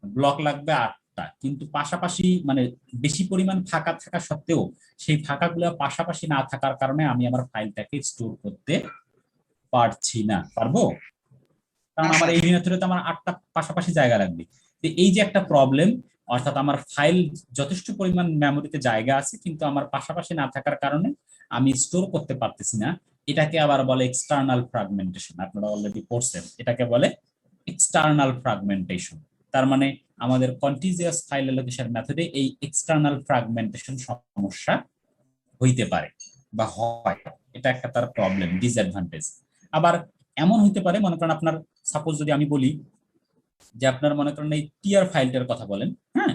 ব্লক লাগবে 8টা, কিন্তু পাশাপাশি মানে বেশি পরিমাণ ফাঁকা থাকা সত্ত্বেও সেই ফাঁকাগুলো পাশাপাশি না থাকার কারণে আমি আমার ফাইলটাকে স্টোর করতে পারছি না। পারবো? না কারণ আমার স্যার। এই ভিতরে তো আমার 8টা পাশাপাশি জায়গা লাগবে। তো এই যে একটা প্রবলেম, অর্থাৎ আমার ফাইল যথেষ্ট পরিমাণ মেমোরিতে জায়গা আছে, কিন্তু আমার পাশাপাশি না থাকার কারণে আমি স্টোর করতে পারতেছি না। এটাকে আবার বলে এক্সটার্নাল ফ্র্যাগমেন্টেশন। আপনারা অলরেডি পড়ছেন, এটাকে বলে এক্সটার্নাল ফ্র্যাগমেন্টেশন। তার মানে আমাদের কন্টিজিয়াস ফাইল অ্যালোকেশন মেথডে এই এক্সটার্নাল ফ্র্যাগমেন্টেশন সমস্যা হইতে পারে বা হয়। এটা একটা তার প্রবলেম, ডিসঅ্যাডভান্টেজ। আবার এমন হইতে পারে, মনে করেন আপনার, সাপোজ যদি আমি বলি যে আপনার মনে করেন এই টিআর ফাইলটার কথা বলেন, হ্যাঁ,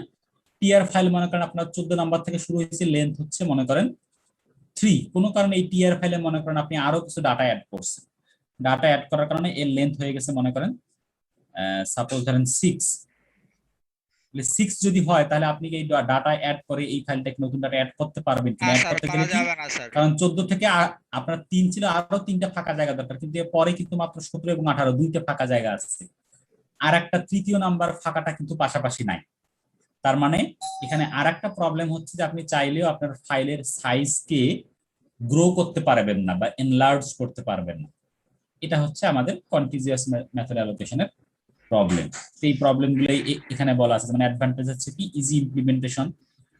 টিআর ফাইল মনে করেন আপনার 14 নাম্বার থেকে শুরু হয়েছে, লেন্থ হচ্ছে মনে করেন 3, কোনো কারণে এই টিআর ফাইলে মনে করেন আপনি আরো কিছু ডাটা অ্যাড করছেন, ডাটা অ্যাড করার কারণে এর লেন্থ হয়ে গেছে মনে করেন সাপোজ ধরেন 6। 6 যদি হয়, তাহলে আপনি এই ডাটা অ্যাড করে এই ফাইলটাকে নতুন ডাটা অ্যাড করতে পারবেন না কিনা? অ্যাড স্যার, করতে পারা গেলে কি, যাবে না স্যার। কারণ 14 থেকে আপনার 3 ছিল, আরো 3টা ফাঁকা জায়গা দরকার, কিন্তু এর পরে কিন্তু মাত্র 17 এবং 18 দুইটা ফাঁকা জায়গা আছে, আর একটা তৃতীয় নাম্বার ফাঁকাটা কিন্তু পাশাপাশি নাই। তার মানে এখানে আর একটা প্রবলেম হচ্ছে যে আপনি চাইলেও আপনার ফাইলের সাইজকে গ্রো করতে পারবেন না বা এনলার্জ করতে পারবেন না। এটা হচ্ছে আমাদের কন্টিজিয়াস মেথড অ্যালোকেশনের প্রবলেম। এই প্রবলেমগুলোই এখানে বলা আছে। মানে অ্যাডভান্টেজ হচ্ছে কি, ইজি ইমপ্লিমেন্টেশন,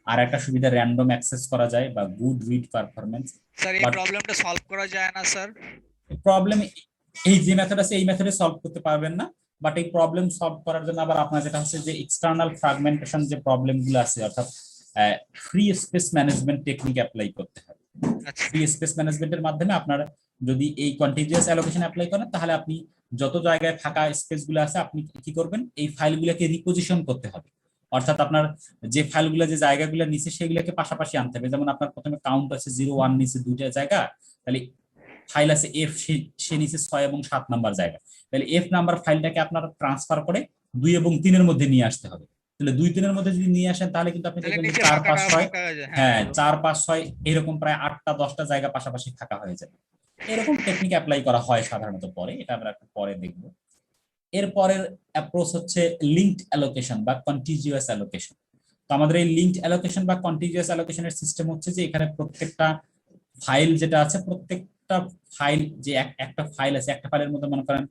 আর একটা সুবিধা র্যান্ডম অ্যাক্সেস করা যায় বা গুড রিড পারফরম্যান্স। স্যার, এই বাট প্রবলেমটা সলভ করা যায় না স্যার? প্রবলেম এই যে মেথড আছে এই মেথডে সলভ করতে পারবেন না। বাট এই প্রবলেম সলভ করার জন্য আবার আপনার যেটা হচ্ছে যে এক্সটার্নাল ফ্র্যাগমেন্টেশন যে প্রবলেমগুলো আছে, অর্থাৎ free space management technique apply করতে হবে। আচ্ছা। ফ্রি স্পেস ম্যানেজমেন্টের মাধ্যমে আপনার যদি এই কন্টিজিয়াস অ্যালোকেশন অ্যাপ্লাই করেন, তাহলে আপনি যত জায়গায় ফাঁকা স্পেস গুলো আছে আপনি কি করবেন, এই ফাইলগুলোকে রিপোজিশন করতে হবে। অর্থাৎ আপনার যে ফাইলগুলো যে জায়গাগুলো নিচে সেগুলোকে পাশাপাশি আনতে হবে। যেমন আপনার প্রথমে কাউন্ট আছে 0 1 নিচে 2টা জায়গা, তাহলে ফাইল আছে এফ, সে নিচে 6 এবং 7 নাম্বার জায়গা, তাহলে এফ নাম্বার ফাইলটাকে আপনার ট্রান্সফার করে 2 এবং 3-এর মধ্যে নিয়ে আসতে হবে। তাহলে 2 3-এর মধ্যে যদি নিয়ে আসেন, তাহলে কিন্তু আপনি তাহলে দেখবেন যে নিচে 4 5 ফাঁকাটা 6, ফাঁকা হয়ে যায়, হ্যাঁ হ্যাঁ বলুন। 4 5 6 এরকম প্রায় 8টা 10টা জায়গা পাশাপাশি ফাঁকা হয়ে যাবে। এরকম টেকনিক অ্যাপ্লাই করা হয় সাধারণত পরে, এটা আমরা একটু পরে দেখব। এর পরের অ্যাপ্রোচ হচ্ছে লিঙ্কড অ্যালোকেশন বা কন্টিজিউয়াস অ্যালোকেশন। তো আমাদের এই লিঙ্কড অ্যালোকেশন বা কন্টিজিউয়াস অ্যালোকেশনের সিস্টেম হচ্ছে যে এখানে প্রত্যেকটা ফাইল যেটা আছে, প্রত্যেকটা ফাইল যে একটা ফাইল আছে, একটা ফাইলের মধ্যে মনে করেন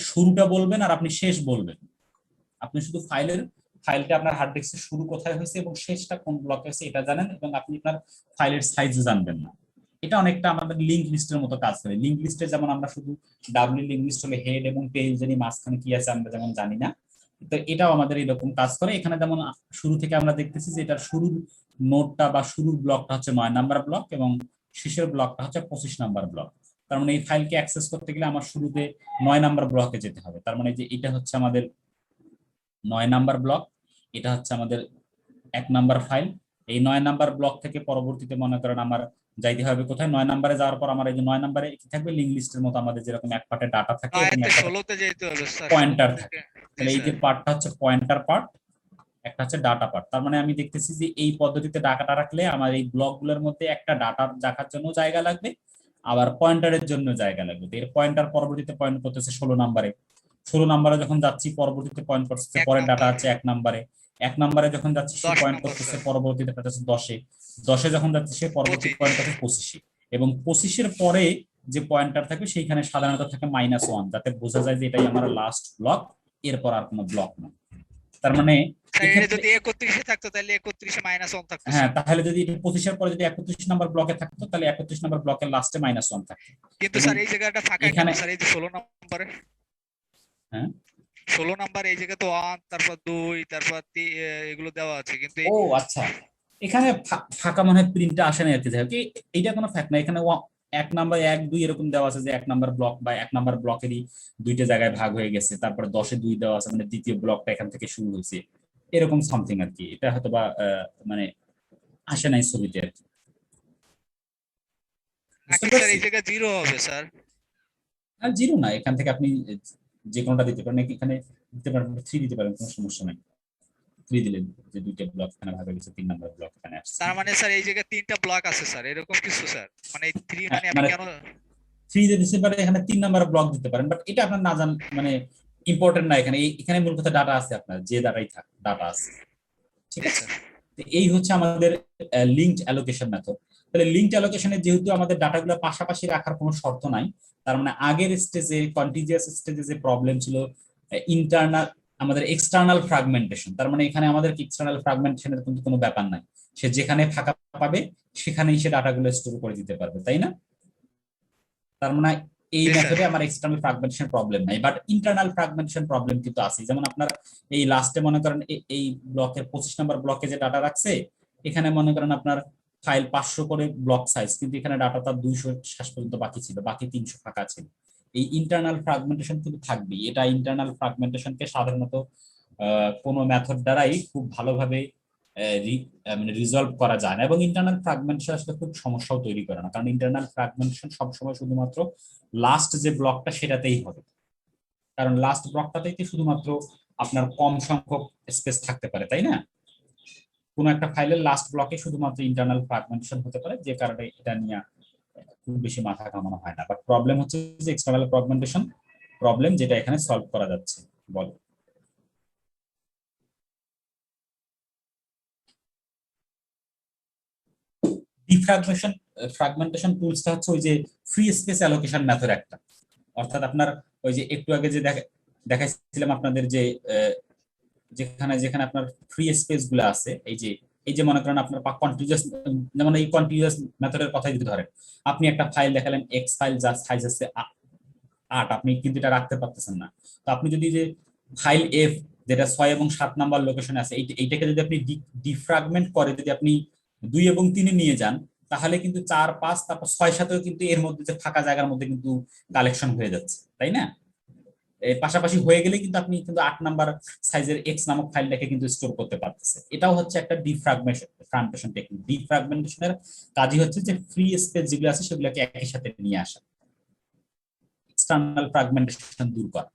শুরুটা বলবেন আর আপনি শেষ বলবেন। আপনি শুধু ফাইলটা আপনার হার্ড ডিস্কে শুরু কোথায় হয়েছে এবং শেষটা কোন ব্লকে হয়েছে এটা জানেন, এবং আপনি আপনার ফাইলের সাইজ জানবেন না। এটা অনেকটা আমাদের লিঙ্ক লিস্টের মতো কাজ করে। লিঙ্ক লিস্টে যেমন আমরা শুধু ডাব্লিউ লিঙ্ক লিস্ট হলে হেড এবং পেজ জানি, মাঝখানে কি আছে আমরা যেমন জানি না, তো এটাও আমাদের এরকম কাজ করে। এখানে যেমন শুরু থেকে আমরা দেখতেছি যে এটার শুরুর নোডটা বা শুরুর ব্লকটা হচ্ছে 9 নাম্বার ব্লক এবং শেষের ব্লকটা হচ্ছে 25 নাম্বার ব্লক। তার মানে এই ফাইলকে অ্যাক্সেস করতে গেলে আমার শুরুতে 9 নাম্বার ব্লকে যেতে হবে। তার মানে যে এটা হচ্ছে আমাদের 9 নাম্বার ব্লক, এটা হচ্ছে আমাদের 1 নাম্বার ফাইল। এই 9 নাম্বার ব্লক থেকে পরবর্তীতে মনে করেন আমার যাইতে হবে কোথায়, 9 নাম্বারে যাওয়ার পর আমার এই যে 9 নাম্বারে কি থাকবে, লিঙ্ক লিস্টের মতো আমাদের যেরকম এক পার্টে ডাটা থাকে এবং এতে এক পার্টে 16তে যেতে হবে স্যার, 16 পয়েন্টার থাকে। থেকে। জি তাহলে এই যে স্যার। পার্টটা হচ্ছে পয়েন্টার পার্ট, একটা হচ্ছে ডাটা পার্ট। তার মানে আমি দেখতেছি যে এই পদ্ধতিতে ডাটাটা রাখলে আমার এই ব্লকগুলোর মধ্যে একটা ডাটা রাখার জন্য জায়গা লাগবে, আবার পয়েন্টারের জন্য জায়গা লাগবে। তো এর পয়েন্টার পরবর্তীতে পয়েন্ট করতেছে 16 নাম্বারে, 16 নাম্বারে যখন যাচ্ছি পরবর্তীতে পয়েন্ট করতেছে এক পরের ডাটা নাম্বার, আছে 1 নাম্বারে, 1 নাম্বারে যখন যাচ্ছি সে 10 পয়েন্ট নাম্বার করতেছে স্যার, পরবর্তীতে করতেছে 10-এ, 10-এ যখন যাচ্ছে সে পরবর্তী 25। পয়েন্ট করতেছে 25-এ, এবং 25-এর পরে যে পয়েন্টার থাকবে সেইখানে সাধারণত থাকে -1, যাতে বোঝা যায় যে এটাই আমার লাস্ট ব্লক, এরপর আর কোনো ব্লক না। তার মানে স্যার এটা এক্ষেত্রে যদি 31-এ থাকতো তাহলে 31-এ -1 থাকতো হ্যাঁ, স্যার। তাহলে যদি 25-এর পরে যদি 31 নাম্বার ব্লকে থাকতো তাহলে 31 নাম্বার ব্লকের লাস্টে -1 থাকতো। কিন্তু এবং স্যার এই জায়গাটা ফাঁকা কেন এখানে স্যার, এই যে 16 নম্বরে, হ্যাঁ, 16 নাম্বার এই জায়গায় তো 1, তারপর 2, তারপর এগুলো দেওয়া আছে, কিন্তু ও আচ্ছা, এখানে ফাঁকা মনে হয় প্রিন্টটা আসে না আর কি। যাই হোক, এইটা কোনো ফ্যাক্ট না। এখানে 1 নাম্বার 1 2 এরকম দেওয়া আছে যে 1 নাম্বার ব্লক বা 1 নাম্বার ব্লকেরই দুইটা জায়গায় ভাগ হয়ে গেছে, তারপরে 10-এ 2 দেওয়া আছে, মানে দ্বিতীয় ব্লকটা এখান থেকে শুরু হয়েছে, এরকম সামথিং আর কি। এটা হয়তো বা মানে আসে নাই ছবিতে আর কি। বুঝতে নাকি স্যার পারছি। এই জায়গায় 0 হবে স্যার? আর জিরো না, এখান থেকে আপনি যে কোনোটা দিতে পারেন, এখানে দিতে পারেন 3 দিতে পারেন, কোনো সমস্যা নাই। 3 দিলেন, যে দুইটা ব্লক এখানে ভাগ হয়ে গেছে, 3 নাম্বার ব্লক এখানে আসছে। তার মানে স্যার এই জায়গায় 3টা ব্লক আছে স্যার, এরকম কিছু স্যার? মানে এই 3 হ্যাঁ, মানে আমি মানে কেন? 3 যে দিতে পারে, এখানে 3 নাম্বার ব্লক দিতে পারেন, বাট এটা আপনার না জান মানে ইম্পর্টেন্ট না। এখানে এখানে মূল কথা ডাটা আছে, আপনার যে ডাটাই থাক ডাটা আছে, ঠিক জি আছে। স্যার। তো এই হচ্ছে আমাদের লিঙ্কড অ্যালোকেশন মেথড। তাহলে লিঙ্কড অ্যালোকেশনে যেহেতু আমাদের ডাটাগুলো পাশাপাশি রাখার কোনো শর্ত নাই, তার মানে আগের স্টেজে কন্টিজিয়াস স্টেজে যে প্রবলেম ছিল ইন্টারনাল, আমাদের এক্সটার্নাল ফ্র্যাগমেন্টেশন, তার মানে এখানে আমাদের এক্সটার্নাল ফ্র্যাগমেন্টেশনের কিন্তু কোনো ব্যাপার নাই। সে যেখানে ফাঁকা পাবে সেখানেই সে ডাটাগুলো স্টোর করে দিতে পারবে, তাই না? তার মানে এই জি স্যার। মেথডে আমার এক্সটার্নাল ফ্র্যাগমেন্টেশন প্রবলেম নাই, বাট ইন্টারনাল ফ্র্যাগমেন্টেশন প্রবলেম কিন্তু আছে। যেমন আপনার এই লাস্টে মনে করেন এই ব্লকের 25 নাম্বার ব্লকে যে ডাটা রাখছে, এখানে মনে করেন আপনার ফাইল 500 করে ব্লক সাইজ, কিন্তু এখানে ডাটা তার 200 শেষ পর্যন্ত বাকি ছিল, বাকি 300 ফাঁকা ছিল। এই ইন্টারনাল ফ্র্যাগমেন্টেশন কিন্তু থাকবেই। এটা ইন্টারনাল ফ্র্যাগমেন্টেশনকে সাধারণত কোনো মেথড দ্বারাই খুব ভালোভাবে মানে রিজলভ করা যায় না, এবং ইন্টারনাল ফ্র্যাগমেন্টেশন আসলে খুব সমস্যাও তৈরি করে না, কারণ ইন্টারনাল ফ্র্যাগমেন্টেশন সবসময় শুধুমাত্র লাস্ট যে ব্লকটা সেটাতেই হবে। কারণ লাস্ট ব্লকটাতেই শুধুমাত্র আপনার কম সংখ্যক স্পেস থাকতে পারে, তাই না? কোন একটা ফাইলের লাস্ট ব্লকে শুধুমাত্র ইন্টারনাল ফ্র্যাগমেন্টেশন হতে পারে, যে কারণে এটা নিয়ে খুব বেশি মাথা ঘামানো হয় না। বাট প্রবলেম হচ্ছে যে এক্সটার্নাল ফ্র্যাগমেন্টেশন প্রবলেম, যেটা এখানে সলভ করা যাচ্ছে। বলো। ডিফ্র্যাগমেন্টেশন ফ্র্যাগমেন্টেশন টুলসটা হচ্ছে ওই যে ফ্রি স্পেস অ্যালোকেশন মেথড একটা। অর্থাৎ আপনার ওই যে একটু আগে যে দেখাইছিলাম আপনাদের যে যেখানে যেখানে আপনার ফ্রি স্পেস গুলো আছে, এই যে মনে করেন আপনার কন্টিনিউয়াস, যেমন এই কন্টিনিউয়াস মেথডের কথাই যদি ধরেন, আপনি একটা ফাইল দেখালেন এক্স ফাইল, যার সাইজ আছে 8, আপনি কিন্তু এটা রাখতে পারতেছেন না। তো আপনি যদি যে ফাইল এফ, যেটা 6 এবং 7 নাম্বার লোকেশনে আছে, এইটাকে যদি আপনি ডিফ্র্যাগমেন্ট করে যদি আপনি 2 এবং 3-এ নিয়ে যান, তাহলে কিন্তু 4 5 তারপর 6 7-এও কিন্তু এর মধ্যে যে ফাঁকা জায়গার মধ্যে কিন্তু কালেকশন হয়ে যাচ্ছে, তাই না? এর পাশাপাশি হয়ে গেলে কিন্তু আপনি কিন্তু 8 নাম্বার সাইজের এক্স নামক ফাইলটাকে কিন্তু স্টোর করতে পারতেছে। এটাও হচ্ছে একটা ডিফ্র্যাগমেন্টেশন টেকনিক। ডিফ্র্যাগমেন্টেশনের কাজই হচ্ছে যে ফ্রি স্পেস যেগুলো আছে সেগুলোকে একই সাথে নিয়ে আসা, এক্সটার্নাল ফ্র্যাগমেন্টেশন দূর করা,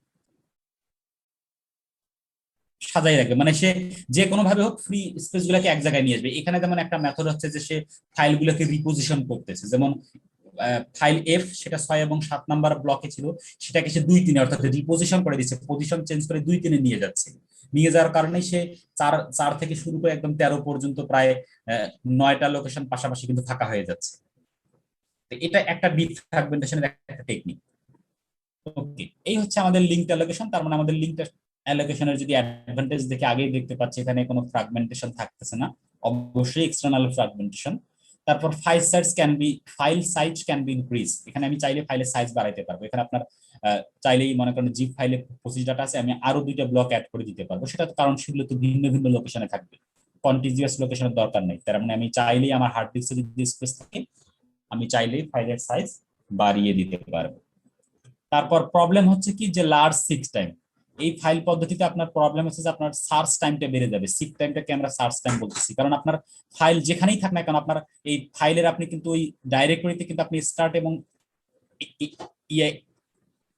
সাজাই রাখবে। মানে সে যে কোনো ভাবে হোক ফ্রি স্পেস গুলোকে এক জায়গায় নিয়ে আসবে। এখানে যেমন একটা মেথড হচ্ছে যে সে ফাইলগুলোকে রিপোজিশন করতেছে, যেমন ফাইল এফ সেটা 6 এবং 7 নাম্বার ব্লকে ছিল, সেটাকে সে 2 3-এ অর্থাৎ রিপোজিশন করে দিচ্ছে, পজিশন চেঞ্জ করে 2 3-এ নিয়ে যাচ্ছে। নিয়ে যাওয়ার কারণে সে 4 থেকে শুরু করে একদম 13 পর্যন্ত প্রায় 9টা লোকেশন পাশাপাশি কিন্তু ফাঁকা হয়ে যাচ্ছে। এটা একটা ডিপ ফ্র্যাগমেন্টেশনের একটা টেকনিক। ওকে, এই হচ্ছে আমাদের লিঙ্ক অ্যালোকেশন। তার মানে আমাদের লিঙ্ক অ্যালোকেশনের যদি অ্যাডভান্টেজ দেখে আগেই দেখতে পাচ্ছি, এখানে কোনো ফ্র্যাগমেন্টেশন থাকতেছে না, অবশ্যই এক্সটার্নাল ফ্র্যাগমেন্টেশন। তারপর file size can be increase, এখানে আমি চাইলে ফাইলের সাইজ বাড়াইতে পারবো। এখানে আপনার চাইলেই মনে করেন জিপ ফাইলে 25 ডাটা আছে, আমি আরো 2টা ব্লক অ্যাড করে দিতে পারবো, সেটা কারণ সেগুলো তো ভিন্ন ভিন্ন লোকেশনে থাকবে, কন্টিজিউয়াস লোকেশনের দরকার নেই। তার মানে আমি চাইলেই আমার হার্ড ডিস্কে যদি স্পেস থাকে আমি চাইলেই ফাইলের সাইজ বাড়িয়ে দিতে পারবো। তারপর প্রবলেম হচ্ছে কি যে লার্জ সিক টাইম, এই ফাইল পদ্ধতিতে আপনার প্রবলেম হচ্ছে যে আপনার সার্চ টাইমটা বেড়ে যাবে। সিক টাইমটাকে আমরা সার্চ টাইম বলতেছি, কারণ আপনার ফাইল যেখানেই থাক না কেন আপনার এই ফাইলের আপনি কিন্তু ওই ডাইরেক্টরিতে কিন্তু আপনি স্টার্ট এবং ইয়ে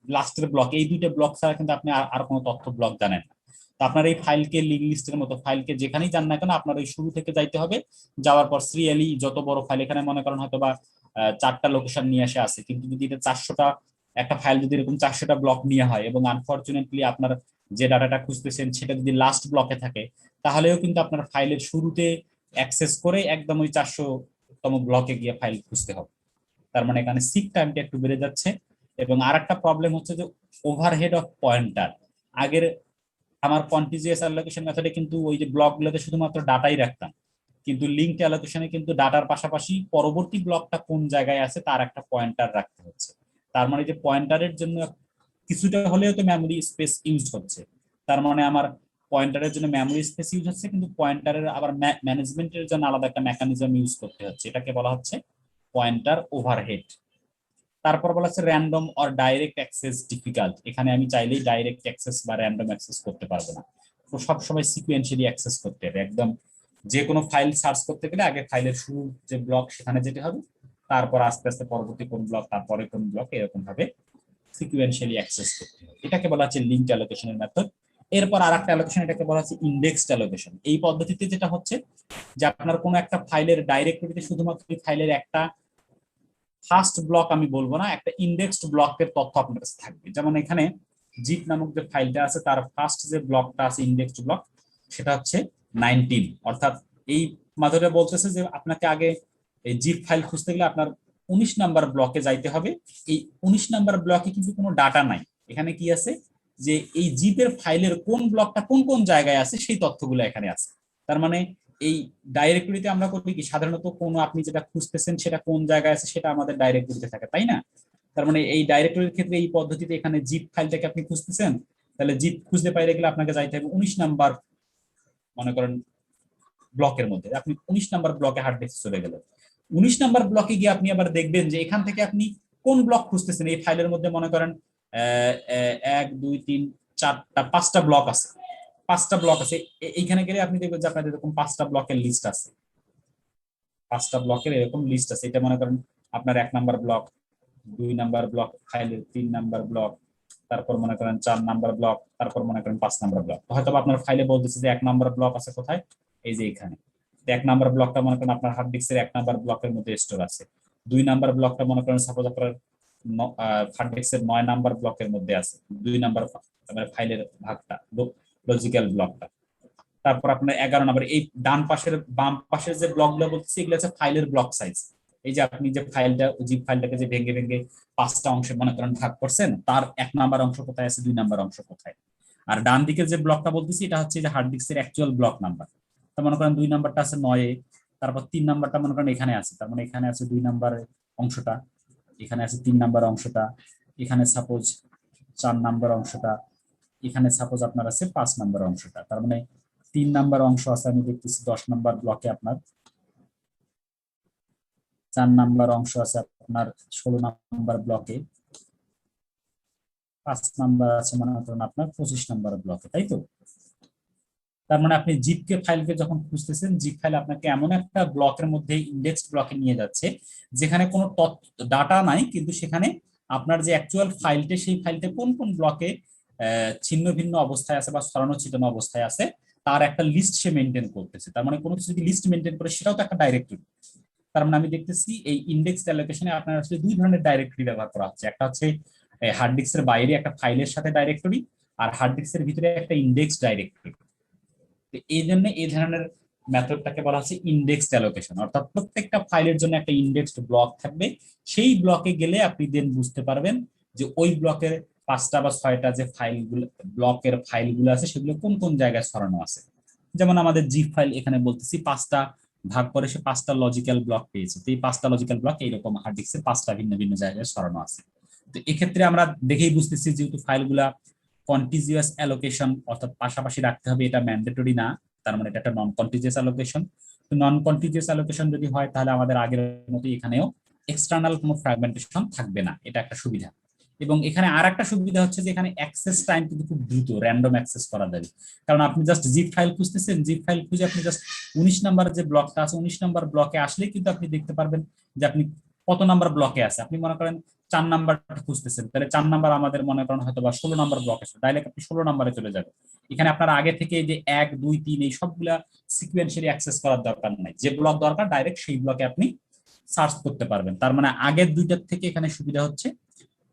লাস্টের ব্লক, এই 2টা ব্লক ছাড়া কিন্তু আপনি আর কোনো তথ্য ব্লক জানেন না। তো আপনার এই ফাইলকে লিঙ্ক লিস্টের মতো ফাইলকে যেখানেই যান না কেন আপনার ওই শুরু থেকে যাইতে হবে, যাওয়ার পর সিরিয়ালি যত বড় ফাইল, এখানে মনে করেন হয়তো বা 4টা লোকেশন নিয়ে আসে আছে, কিন্তু যদি এটা 400টা একটা ফাইল যদি এরকম 400টা ব্লক নিয়ে হয় এবং আনফরচুনেটলি আপনার যে ডাটাটা খুঁজতেছেন সেটা যদি লাস্ট ব্লকে থাকে, তাহলেও কিন্তু আপনার ফাইলের শুরুতে অ্যাক্সেস করে একদম ওই 400তম ব্লকে গিয়ে ফাইল খুঁজতে হবে। তার মানে এখানে সিক টাইমটা একটু বেড়ে যাচ্ছে। এবং আরেকটা প্রবলেম হচ্ছে যে ওভারহেড অফ পয়েন্টার। আগের আমার কন্টিজিউয়াস অ্যালোকেশন মেথডে কিন্তু ওই যে ব্লকগুলোতে শুধুমাত্র ডাটাই রাখতাম, কিন্তু লিঙ্কড অ্যালোকেশনে কিন্তু ডাটার পাশাপাশি পরবর্তী ব্লকটা কোন জায়গায় আছে তার একটা পয়েন্টার রাখতে হচ্ছে। তার মানে যে পয়েন্টারের জন্য কিছুটা হলেও তো মেমোরি স্পেস ইউজ হচ্ছে, তার মানে আমার পয়েন্টারের জন্য মেমোরি স্পেস ইউজ হচ্ছে, কিন্তু পয়েন্টারের আবার ম্যানেজমেন্টের জন্য আলাদা একটা মেকানিজম ইউজ করতে হচ্ছে, এটাকে বলা হচ্ছে পয়েন্টার ওভারহেড। তারপর বলা হচ্ছে random or direct access difficult, এখানে আমি চাইলেই ডাইরেক্ট অ্যাক্সেস বা র্যান্ডম অ্যাক্সেস করতে পারবো না, তো সবসময় সিকুয়েন্সিয়ালি অ্যাক্সেস করতে হবে। একদম যে কোনো ফাইল সার্চ করতে গেলে আগে ফাইলের শুরু যে ব্লক সেখানে যেতে হবে, তারপর আস্তে আস্তে পরবর্তী কোন ব্লক, তারপরে কোন ব্লক, এরকম ভাবে সিকুয়েন্সিয়ালি অ্যাক্সেস করতে হবে। এটাকে বলা হচ্ছে লিঙ্কড অ্যালোকেশনের মেথড। এরপর আরেকটা অ্যালোকেশন, এটাকে বলা হচ্ছে ইন্ডেক্সড অ্যালোকেশন। এই পদ্ধতিতে যেটা হচ্ছে যে আপনার কোনো একটা ফাইলের ডাইরেক্টরিতে শুধুমাত্র ফাইলের একটা ফার্স্ট ব্লক আমি বলবো না, একটা ইন্ডেক্সড ব্লকের তথ্য আপনার কাছে থাকবে। যেমন এখানে জিপ নামক যে ফাইলটা আছে তার ফার্স্ট যে ব্লকটা আছে ইন্ডেক্সড ব্লক সেটা হচ্ছে 19, অর্থাৎ এই মাধ্যমে বলতেছে যে আপনাকে আগে এই জিপ ফাইল খুঁজতে গেলে আপনার 19 নাম্বার ব্লকে যাইতে হবে। এই 19 নাম্বার ব্লকে কিন্তু কোনো ডাটা নাই, এখানে কি আছে যে এই জিপের ফাইলের কোন ব্লকটা কোন কোন জায়গায় আছে সেই তথ্যগুলো এখানে আছে। তার মানে এই ডাইরেক্টরিতে আমরা করি কি সাধারণত কোনো আপনি যেটা খুঁজতেছেন সেটা কোন জায়গায় আছে সেটা আমাদের ডাইরেক্টরিতে থাকে, তাই না? তার মানে এই ডাইরেক্টরির ক্ষেত্রে এই পদ্ধতিতে এখানে জিপ ফাইলটাকে আপনি খুঁজতেছেন, তাহলে জিপ খুঁজতে পাইলে গেলে আপনাকে যাইতে হবে 19 নাম্বার মনে করেন ব্লকের মধ্যে। আপনি 19 নাম্বার ব্লকে হার্ড ডিস্ক চলে গেলেন, 19 নাম্বার ব্লকে গিয়ে আপনি আবার দেখবেন যে এখান থেকে আপনি কোন ব্লক খুঁজতেছেন। এই ফাইলের মধ্যে মনে করেন 1 2 3 4টা 5টা ব্লক আছে, 5টা ব্লক আছে। এইখানে গেলে আপনি দেখবেন যে আপনাদের এরকম 5টা ব্লকের লিস্ট আছে, 5টা ব্লকের এরকম লিস্ট আছে। এটা মনে করেন আপনার 1 নাম্বার ব্লক, 2 নাম্বার ব্লক ফাইলের, 3 নাম্বার ব্লক, তারপর মনে করেন 4 নাম্বার ব্লক, তারপর মনে করেন 5 নাম্বার ব্লক। হয়তো আপনার ফাইলে বলতেছে যে 1 নাম্বার ব্লক আছে কোথায়, এই যে এখানে। 1 নাম্বার ব্লকটা মনে করেন আপনার হার্ড ডিস্কের 1 নাম্বার ব্লকের মধ্যে স্টোর আছে। 2 নাম্বার ব্লকটা মনে করেন সাপোজ আপনার হার্ড ডিস্কের 9 নাম্বার ব্লকের মধ্যে আছে, 2 নাম্বার ফাইলের ভাগটা, লজিক্যাল ব্লকটা। তারপর আপনার 11 নাম্বার, এই ডান পাশের বাম পাশের যে ব্লকগুলো বলতেছি এগুলো হচ্ছে ফাইলের ব্লক সাইজ। এই যে আপনি যে ফাইলটা জিপ ফাইলটাকে যে ভেঙে ভেঙে 5টা অংশে মনে করেন ভাগ করছেন, তার 1 নাম্বার অংশ কোথায় আছে, 2 নাম্বার অংশ কোথায়। আর ডান দিকের যে ব্লকটা বলতেছি এটা হচ্ছে যে হার্ড ডিস্কের অ্যাকচুয়াল ব্লক নাম্বার। তো মনে করেন 2 নাম্বারটা আছে 9-এ, তারপর 3 নাম্বারটা মনে করেন এখানে আছে, তার মানে এখানে আছে 2 নাম্বার অংশটা, এখানে আছে 3 নাম্বার অংশটা, এখানে সাপোজ 4 নাম্বার অংশটা, এখানে সাপোজ আপনার আছে 5 নাম্বার অংশটা। তার মানে 3 নাম্বার অংশ আছে আমি দেখতেছি 10 নাম্বার ব্লকে, আপনার 4 নাম্বার অংশ আছে আপনার 16 নাম্বার ব্লকে, 5 নাম্বার আছে মনে করেন আপনার 25 নাম্বার ব্লকে, তাই তো? তার মানে আপনি জিপকে ফাইলকে যখন খুঁজতেছেন, জিপ ফাইল আপনাকে এমন একটা ব্লকের মধ্যে ইন্ডেক্স ব্লকে নিয়ে যাচ্ছে যেখানে কোনো ডাটা নাই, কিন্তু সেখানে আপনার যে অ্যাকচুয়াল ফাইলটা সেই ফাইলটা কোন কোন ব্লকে ছিন্ন ভিন্ন অবস্থায় আছে বা ছড়ানো ছিটানো অবস্থায় আছে তার একটা লিস্ট সে মেনটেন করতেছে। তার মানে কোনো কিছু যদি লিস্ট মেনটেন করে সেটাও তো একটা ডাইরেক্টরি। তার মানে আমি দেখতেছি এই ইন্ডেক্স অ্যালোকেশনে আপনার আসলে 2 ধরনের ডাইরেক্টরি ব্যবহার করা হচ্ছে। একটা হচ্ছে হার্ড ডিস্কের বাইরে একটা ফাইলের সাথে ডাইরেক্টরি, আর হার্ড ডিস্কের ভিতরে একটা ইন্ডেক্স ডাইরেক্টরি। এই জন্য এই ধরনের মেথডটাকে বলা হচ্ছে ইন্ডেক্সড অ্যালোকেশন, অর্থাৎ প্রত্যেকটা ফাইলের জন্য একটা ইন্ডেক্সড ব্লক থাকবে। সেই ব্লকে গেলে আপনি দেন বুঝতে পারবেন যে ওই ব্লকের 5টা বা 6টা যে ফাইলগুলো ব্লকের ফাইলগুলো আছে সেগুলো কোন কোন জায়গায় ছড়ানো আছে। যেমন আমাদের জিপ ফাইল এখানে বলতেছি 5টা ভাগ করে সে 5টা লজিক্যাল ব্লক পেয়েছে, তো এই 5টা লজিক্যাল ব্লক এইরকম হার্ড ডিস্কের 5টা ভিন্ন ভিন্ন জায়গায় ছড়ানো আছে। তো এক্ষেত্রে আমরা দেখেই বুঝতেছি যেহেতু ফাইলগুলা কন্টিজিউয়াস অ্যালোকেশন অর্থাৎ পাশাপাশি রাখতে হবে, এটা ম্যান্ডেটরি না, তার মানে এটা একটা নন কন্টিজিউয়াস অ্যালোকেশন। তো নন কন্টিজিউয়াস অ্যালোকেশন যদি হয় তাহলে আমাদের আগের মতো এখানেও এক্সটার্নাল কোনো ফ্র্যাগমেন্টেশন থাকবে না, এটা একটা সুবিধা। এবং এখানে আর একটা সুবিধা হচ্ছে যে এখানে অ্যাক্সেস টাইম কিন্তু খুব দ্রুত, র্যান্ডম অ্যাক্সেস করা যাবে। কারণ আপনি জাস্ট জিপ ফাইল খুঁজতেছেন, জিপ ফাইল খুঁজে আপনি জাস্ট 19 নাম্বার যে ব্লকটা আছে 19 নাম্বার ব্লকে আসলেই কিন্তু আপনি দেখতে পারবেন যে আপনি কত নাম্বার ব্লকে আছে। আপনি মনে করেন 4 নাম্বারটা খুঁজতেছেন, তাহলে 4 নাম্বার আমাদের মনে করেন হয়তো বা 16 নাম্বার ব্লক আছে, ডাইরেক্ট আপনি 16 নাম্বারে চলে যাবেন। এখানে আপনার আগে থেকে যে 1 2 3 এই সবগুলা সিকোয়েন্সিয়ালি অ্যাক্সেস করার দরকার নাই, যে ব্লক দরকার ডাইরেক্ট সেই ব্লকে আপনি সার্চ করতে পারবেন। তার মানে আগের দুইটার থেকে এখানে সুবিধা হচ্ছে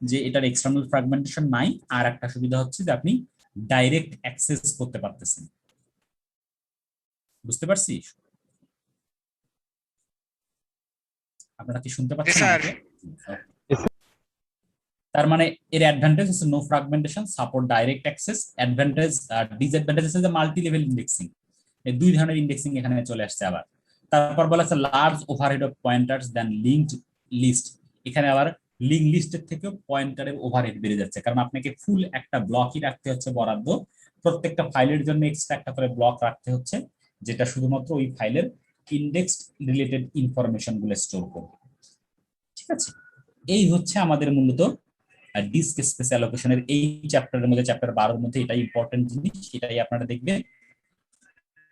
যে এটার এক্সটার্নাল ফ্র্যাগমেন্টেশন নাই, আর একটা সুবিধা হচ্ছে যে আপনি ডাইরেক্ট অ্যাক্সেস করতে পারতেছেন। বুঝতে পারছি? আপনারা কি শুনতে পাচ্ছেন স্যার। আমাকে? তার মানে এর অ্যাডভান্টেজ হচ্ছে no fragmentation, support direct access. Advantage আর ডিসঅ্যাডভান্টেজ হচ্ছে যে মাল্টি লেভেল ইন্ডেক্সিং, এই দুই ধরনের ইন্ডেক্সিং এখানে চলে আসছে। আবার তারপর বলা আছে large overhead of pointers then linked list. এখানে আবার লিঙ্ক লিস্টের থেকেও পয়েন্টারের ওভারহেড বেড়ে যাচ্ছে, কারণ আপনাকে ফুল একটা ব্লকই রাখতে হচ্ছে বরাদ্দ, প্রত্যেকটা ফাইলের জন্য এক্সট্রা একটা করে ব্লক রাখতে হচ্ছে, যেটা শুধুমাত্র ওই ফাইলের ইন্ডেক্স রিলেটেড ইনফরমেশন গুলো স্টোর করবে। ঠিক আছে, এই হচ্ছে আমাদের মূলত ডিস্ক স্পেস অ্যালোকেশনের এই চ্যাপ্টারের মধ্যে, চ্যাপ্টার 12 এর মধ্যে এটাই ইম্পর্টেন্ট জিনিস, এটাই আপনারা দেখবেন।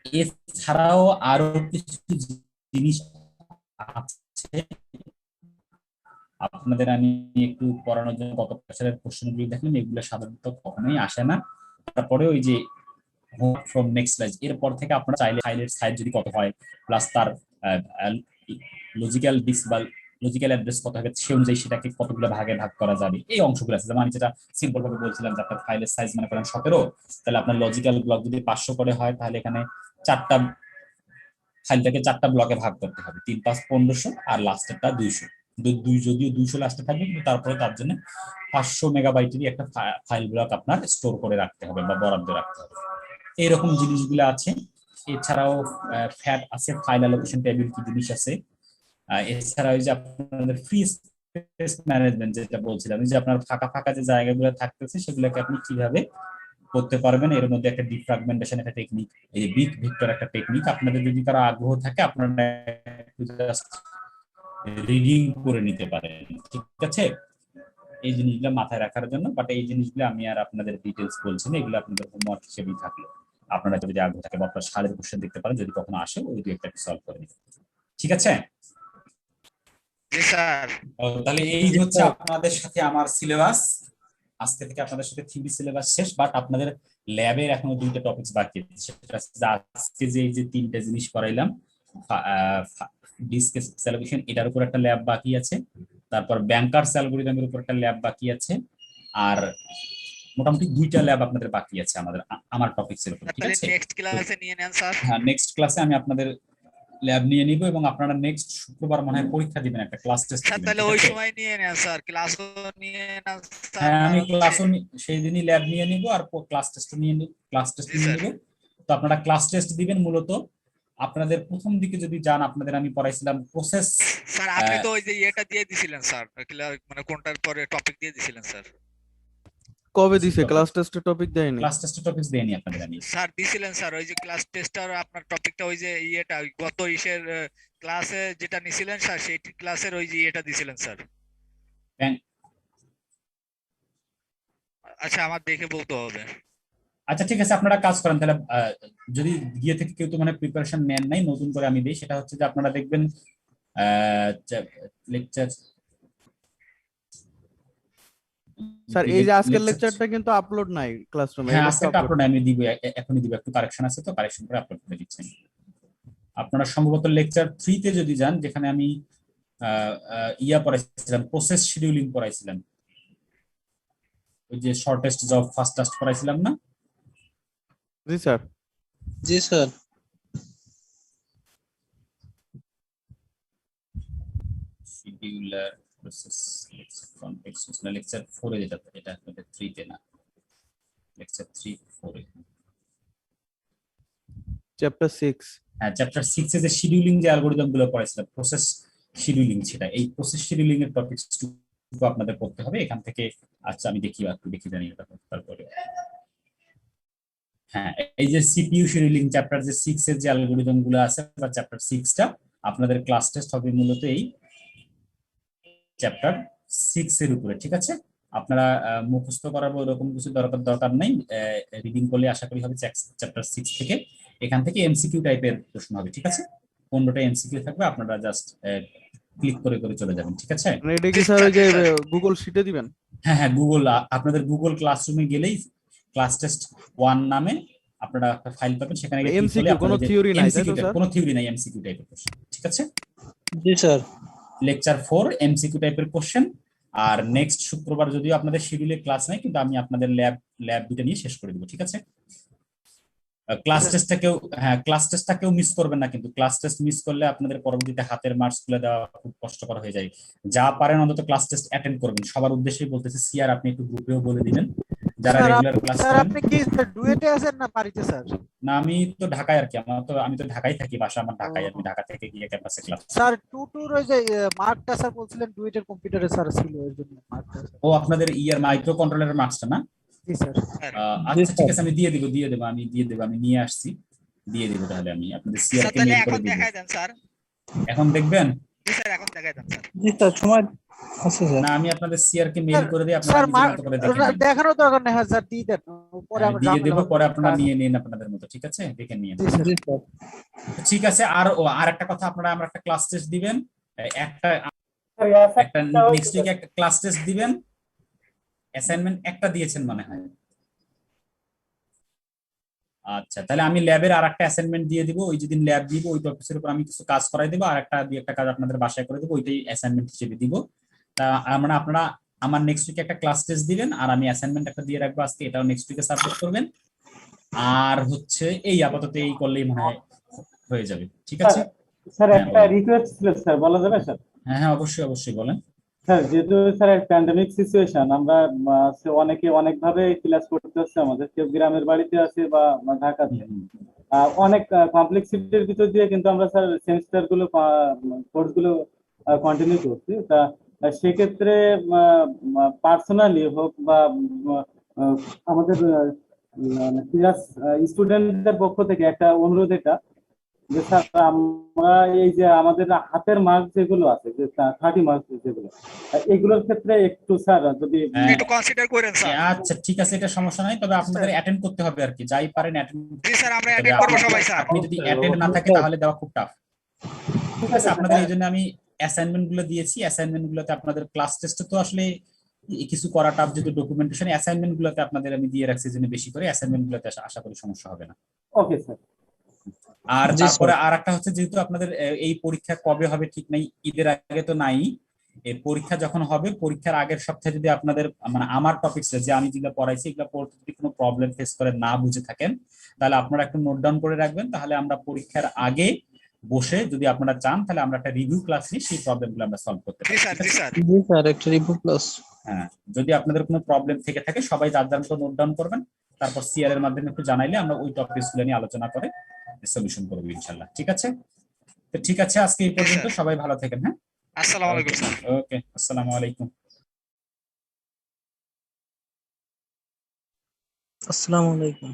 এছাড়াও আরো কিছু জিনিস আছে আপনাদের, আমি একটু পড়ানোর জন্য গত বছরের কোশ্চেনগুলো দেখলাম, এগুলো সাধারণত কখনোই আসে না। তারপরে ওই যে ফ্রম নেক্সট স্লাইড, এরপর থেকে আপনারা চাইলে ফাইলের সাইজ যদি কত হয় প্লাস তার লজিক্যাল ডিস্ক বা লজিক্যাল অ্যাড্রেস কত হবে সে অনুযায়ী সেটাকে কতগুলো ভাগে ভাগ করা যাবে, এই অংশগুলো আছে। যেমন আমি যেটা সিম্পল ভাবে বলছিলাম যে আপনার ফাইলের সাইজ মনে করেন 17, তাহলে আপনার লজিক্যাল ব্লক যদি 500 করে হয় তাহলে এখানে চারটা ফাইলটাকে 4টা ব্লকে ভাগ করতে হবে, 3 5 1500 আর লাস্টেরটা 200। যদিও 200 লাস্টে থাকবে, কিন্তু তারপরে তার জন্য 500 মেগাবাইটেরই একটা ফাইল ব্লক আপনার স্টোর করে রাখতে হবে বা বরাদ্দ রাখতে হবে। এইরকম জিনিসগুলো আছে। এছাড়াও ফ্যাট আছে, ফাইল অ্যালোকেশন টেবিল কি জিনিস আছে। এছাড়া ওই যে আপনাদের ফ্রি স্পেস ম্যানেজমেন্ট যেটা বলছিলাম, যে আপনার ফাঁকা ফাঁকা যে জায়গাগুলো থাকতেছে সেগুলোকে আপনি কিভাবে করতে পারবেন, এর মধ্যে একটা ডিফ্র্যাগমেন্টেশন একটা টেকনিক, এই যে বিগ ভিক্টর একটা টেকনিক, আপনাদের যদি কারো আগ্রহ থাকে আপনারা রিডিং করে নিতে পারেন। ঠিক আছে, এই জিনিসগুলো মাথায় রাখার জন্য। বাট এই জিনিসগুলো আমি আর আপনাদের ডিটেলস বলছি না, এগুলো আপনাদের হোমওয়ার্ক হিসেবেই থাকলো। আপনারা যদি আগ্রহ থাকে বা আপনার সালের কোশ্চেন দেখতে পারেন, যদি কখনো আসে ওই দুই একটা সলভ করে নিতে। ঠিক আছে, জি স্যার। তাহলে এই হচ্ছে আপনাদের সাথে আমার সিলেবাস। আজকে থেকে আপনাদের সাথে থিওরি সিলেবাস শেষ, বাট আপনাদের ল্যাবের এখনো 2টা টপিকস বাকি আছে। সেটা আজকে যে এই যে 3টে জিনিস করাইলাম, ডিস্ক অ্যালোকেশন, এটার উপর একটা ল্যাব বাকি আছে, তারপর ব্যাংকার্স অ্যালগরিদমের উপর একটা ল্যাব বাকি আছে, আর মোটামুটি 2টা ল্যাব আপনাদের বাকি আছে আমার টপিকস এর উপর। ঠিক তাহলে আছে, নেক্সট ক্লাসে নিয়ে নেন স্যার। হ্যাঁ নেক্সট ক্লাসে আমি আপনাদের ল্যাব নিয়ে নিব, এবং আপনারা নেক্সট শুক্রবার মনে হয় পরীক্ষা দিবেন, একটা ক্লাস টেস্ট স্যার দিবেন। তাহলে ঠিক ওই আছে, সময় নিয়ে নেন স্যার, ক্লাসও নিয়ে নেন স্যার, হ্যাঁ আর আমি হচ্ছে। ক্লাসও সেই দিনই ল্যাব নিয়ে নিব আর ক্লাস টেস্ট নিয়ে নিব, ক্লাস টেস্ট জি নিয়ে স্যার। নিব। তো আপনারা ক্লাস টেস্ট দিবেন। মূলত আপনাদের প্রথম দিকে যদি যান, আপনাদের আমি পড়াইছিলাম প্রসেস। স্যার আপনি তো ওই যে ইয়েটা দিয়ে দিছিলেন স্যার, মানে কোনটার পরে টপিক দিয়ে দিছিলেন স্যার। কবে দিছে? ক্লাস টেস্টের টপিক দেয়নি। ক্লাস টেস্টের টপিকস দেয়নি আপনাদের আমি। স্যার দিছিলেন স্যার, ওই যে ক্লাস টেস্টার আপনার টপিকটা ওই যে ইয়েটা গত ইসের ক্লাসে যেটা নিছিলেন স্যার, সেই ক্লাসের ওই যে ইয়েটা দিছিলেন স্যার। আচ্ছা আমার দেখে বলতে হবে। আচ্ছা ঠিক আছে, আপনারা কাজ করেন তাহলে। যদি গিয়ে থেকে কেউ তো মানে প্রিপারেশন নেন নাই, নতুন করে আমি দিই, সেটা হচ্ছে যে আপনারা দেখবেন লেকচার। স্যার এই যে আজকের লেকচারটা কিন্তু আপলোড নাই ক্লাসরুমে, হ্যাঁ এটা আজকে আপলোড আমি দিব, এখনই দিব, একটু কারেকশন আছে তো কারেকশন করে আপলোড করে দিচ্ছি। আপনারা সম্ভবত লেকচার 3 তে যদি যান, যেখানে আমি ইয়া পড়াইছিলাম, প্রসেস শিডিউলিং পড়াইছিলাম, ওই যে শর্টেস্ট জব ফাস্টেস্ট পড়াইছিলাম না? জি স্যার। জি স্যার। শিডিউলার প্রসেস কনটেক্সট না, লেকচার 4 এ যেটা, এটা আপনাদের 3 তে না, লেকচার 3 4 এ। চ্যাপ্টার 6। হ্যাঁ চ্যাপ্টার 6 এ যে শিডিউলিং যে অ্যালগরিদম গুলো পড়াইছিলাম, প্রসেস শিডিউলিং, সেটা এই প্রসেস শিডিউলিং এর টপিকস আপনাদের করতে হবে এখান থেকে। আচ্ছা আমি দেখি একটু দেখি জানি এটা তারপরে। হ্যাঁ, এই যে সিপিইউ শিডিউলিং চ্যাপ্টার যে 6 এর যে অ্যালগরিদম গুলো আছে বা চ্যাপ্টার 6টা আপনাদের ক্লাস টেস্ট হবে মূলত এই চ্যাপ্টার 6 এর উপরে, ঠিক আছে? আপনারা মুখস্থ করার এরকম কিছু দরকার নেই, রিডিং করলে আশা করি হবে চ্যাপ্টার 6 থেকে। এখান থেকে এমসিকিউ টাইপের প্রশ্ন হবে, ঠিক আছে? 15টা এমসিকিউ থাকবে, আপনারা জাস্ট ক্লিক করে করে চলে যাবেন, ঠিক আছে? মানে এটা কি স্যার ওই যে গুগল শিটে দিবেন? হ্যাঁ হ্যাঁ, গুগল, আপনাদের গুগল ক্লাসরুমে গেলেই ক্লাস টেস্ট 1 নামে আপনারা একটা ফাইল পাবেন, সেখানে গিয়ে ক্লিক করলে এমসিকিউ কোনো থিওরি নাই তাই তো স্যার? কোনো থিওরি নাই, এমসিকিউ টাইপের কোশ্চেন, ঠিক আছে? জি স্যার। লেকচার 4 এমসিকিউ টাইপের কোশ্চেন। আর নেক্সট শুক্রবার যদিও আপনাদের শিডিউলে ক্লাস নাই, কিন্তু আমি আপনাদের ল্যাব দুটো নিয়ে শেষ করে দেবো, ঠিক আছে? ক্লাস টেস্টটাকেও মিস করবেন না, কিন্তু ক্লাস টেস্ট মিস করলে আপনাদের পরবর্তীতে হাতের মার্কস গুলো দেওয়া খুব কষ্টকর হয়ে যায়। যা পারেন অন্তত ক্লাস টেস্ট অ্যাটেন্ড করবেন, সবার উদ্দেশ্যেই বলতেছি। সিআর আপনি একটু গ্রুপেও বলে দিবেন যারা রেগুলার ক্লাস স্যার করেন। আপনি কি ডুয়েটে আছেন না বাড়িতে স্যার? না, আমি তো ঢাকায় আর কি, আমি তো ঢাকায় থাকি, বাসা আমার ঢাকায়, আমি ঢাকা থেকে গিয়ে ক্যাম্পাসে ক্লাস। স্যার টুর ওই যে মার্কটা স্যার বলছিলেন ডুয়েটের কম্পিউটারে স্যার ছিল এর জন্য মার্কটা। ও আপনাদের ইয়ার মাইক্রো কন্ট্রোলারের মার্কসটা না? জি স্যার। আচ্ছা ঠিক আছে, আমি দিয়ে দেবো, আমি নিয়ে আসছি, দিয়ে দেবো। তাহলে আমি আপনাদের সিআর কে মেইল করে এখন দিব। দেখাই দেন স্যার। এখন দেখবেন? জি স্যার এখন দেখাই দেন স্যার। জি স্যার, সময় আছে স্যার। না, আমি আপনাদের সিআর কে মেইল করে দিই, আপনারা স্যার নিজের মতো করে দেখে নিন। দেখানোর দরকার নেই স্যার, দিয়ে দেন পরে আমরা দিয়ে দেবো, পরে আপনারা কাজ- নিয়ে নিন আপনাদের মতো, ঠিক আছে? দেখে নিন। জি স্যার। জি স্যার। ঠিক আছে। আর একটা কথা, আপনারা আমরা একটা ক্লাস টেস্ট দিবেন, একটা নেক্সট উইক একটা ক্লাস টেস্ট দিবেন। অ্যাসাইনমেন্ট একটা দিয়েছেন মনে হয়। আচ্ছা, তাহলে আমি ল্যাবের আর একটা অ্যাসাইনমেন্ট দিয়ে দিব। ওই যেদিন ল্যাব দিব ওই টপিকের উপর আমি কিছু কাজ করাই দেবো, আর একটা কাজ আপনাদের বাসায় করে দেবো, ওইটাই অ্যাসাইনমেন্ট হিসেবে দিব। তা আমরা আপনারা আমার নেক্সট উইকে একটা ক্লাস টেস্ট দিবেন, আর আমি অ্যাসাইনমেন্ট একটা দিয়ে রাখবো আজকে, এটাও নেক্সট উইকে সাবমিট করবেন। আর হচ্ছে এই আপাতত এই করলেই মনে হয় হয়ে যাবে, ঠিক আছে? স্যার একটা রিকোয়েস্ট ছিল স্যার, বলা যাবে স্যার? হ্যাঁ হ্যাঁ, অবশ্যই অবশ্যই বলেন। স্যার যেহেতু স্যার প্যান্ডেমিক সিচুয়েশন, আমরা অনেকে অনেকভাবে ক্লাস করতে হচ্ছে, আমাদের কেউ গ্রামের বাড়িতে আছে বা ঢাকাতে, অনেক কমপ্লেক্সিটির ভিতর দিয়ে কিন্তু আমরা স্যার সেমিস্টার গুলো কোর্স গুলো কন্টিনিউ করছি। তা সেক্ষেত্রে পার্সোনালি হোক বা আমাদের ক্লাস স্টুডেন্টদের পক্ষ থেকে একটা অনুরোধ, এটা যে স্যার আমরা এই যে আমাদের হাতের মার্ক যেগুলো আছে, যে 30 মার্ক যেগুলো, এগুলোর ক্ষেত্রে একটু স্যার যদি একটু কনসিডার করেন স্যার। আচ্ছা ঠিক আছে, এটা সমস্যা নাই, তবে আপনাদের অ্যাটেন্ড করতে হবে আর কি, যাই পারেন অ্যাটেন্ড। জি স্যার আমরা অ্যাটেন্ড করব সবাই স্যার। আপনি যদি অ্যাটেন্ড না থাকে তাহলে দেওয়া খুব টাফ, ঠিক আছে? আপনাদের এই জন্য আমি অ্যাসাইনমেন্ট গুলো দিয়েছি। অ্যাসাইনমেন্ট গুলোতে আপনাদের ক্লাস টেস্টে তো আসলে কিছু করা টাফ, যেহেতু ডকুমেন্টেশন। অ্যাসাইনমেন্ট গুলোতে আপনাদের আমি দিয়ে রাখছি জন্য বেশি করে অ্যাসাইনমেন্ট গুলোতে আশা করি সমস্যা হবে না। Okay sir. আর জি, তারপরে স্যার। আর একটা হচ্ছে, যেহেতু আপনাদের এই পরীক্ষা কবে হবে ঠিক নাই, ঈদের আগে তো নাই, এই পরীক্ষা যখন হবে পরীক্ষার আগের সপ্তাহে যদি আপনাদের মানে আমার টপিকস যে আমি যেগুলো পড়াইছি এগুলো পড়তে যদি কোনো প্রবলেম ফেস করে না বুঝে থাকেন, তাহলে আপনারা একটু নোট ডাউন করে রাখবেন। তাহলে আমরা পরীক্ষার আগে বসে যদি আপনারা চান, তাহলে আমরা একটা রিভিউ ক্লাস নিয়ে সেই প্রবলেমগুলো আমরা সলভ করতে জি পারি, স্যার। ঠিক জি আছে? স্যার। জি স্যার, একটা রিভিউ ক্লাস। হ্যাঁ, যদি আপনাদের কোনো প্রবলেম থেকে থাকে সবাই যার যার মতো নোট ডাউন করবেন, তারপর সিআর এর মাধ্যমে একটু জানাইলে আমরা ওই টপিকসগুলো নিয়ে আলোচনা করে সলিউশন করবো ইনশাআল্লাহ, ঠিক আছে? তো ঠিক আছে, আজকে এই পর্যন্ত, সবাই ভালো থাকেন। হ্যাঁ, আসসালামু আলাইকুম স্যার। ওকে, আসসালামু আলাইকুম। আসসালামু আলাইকুম।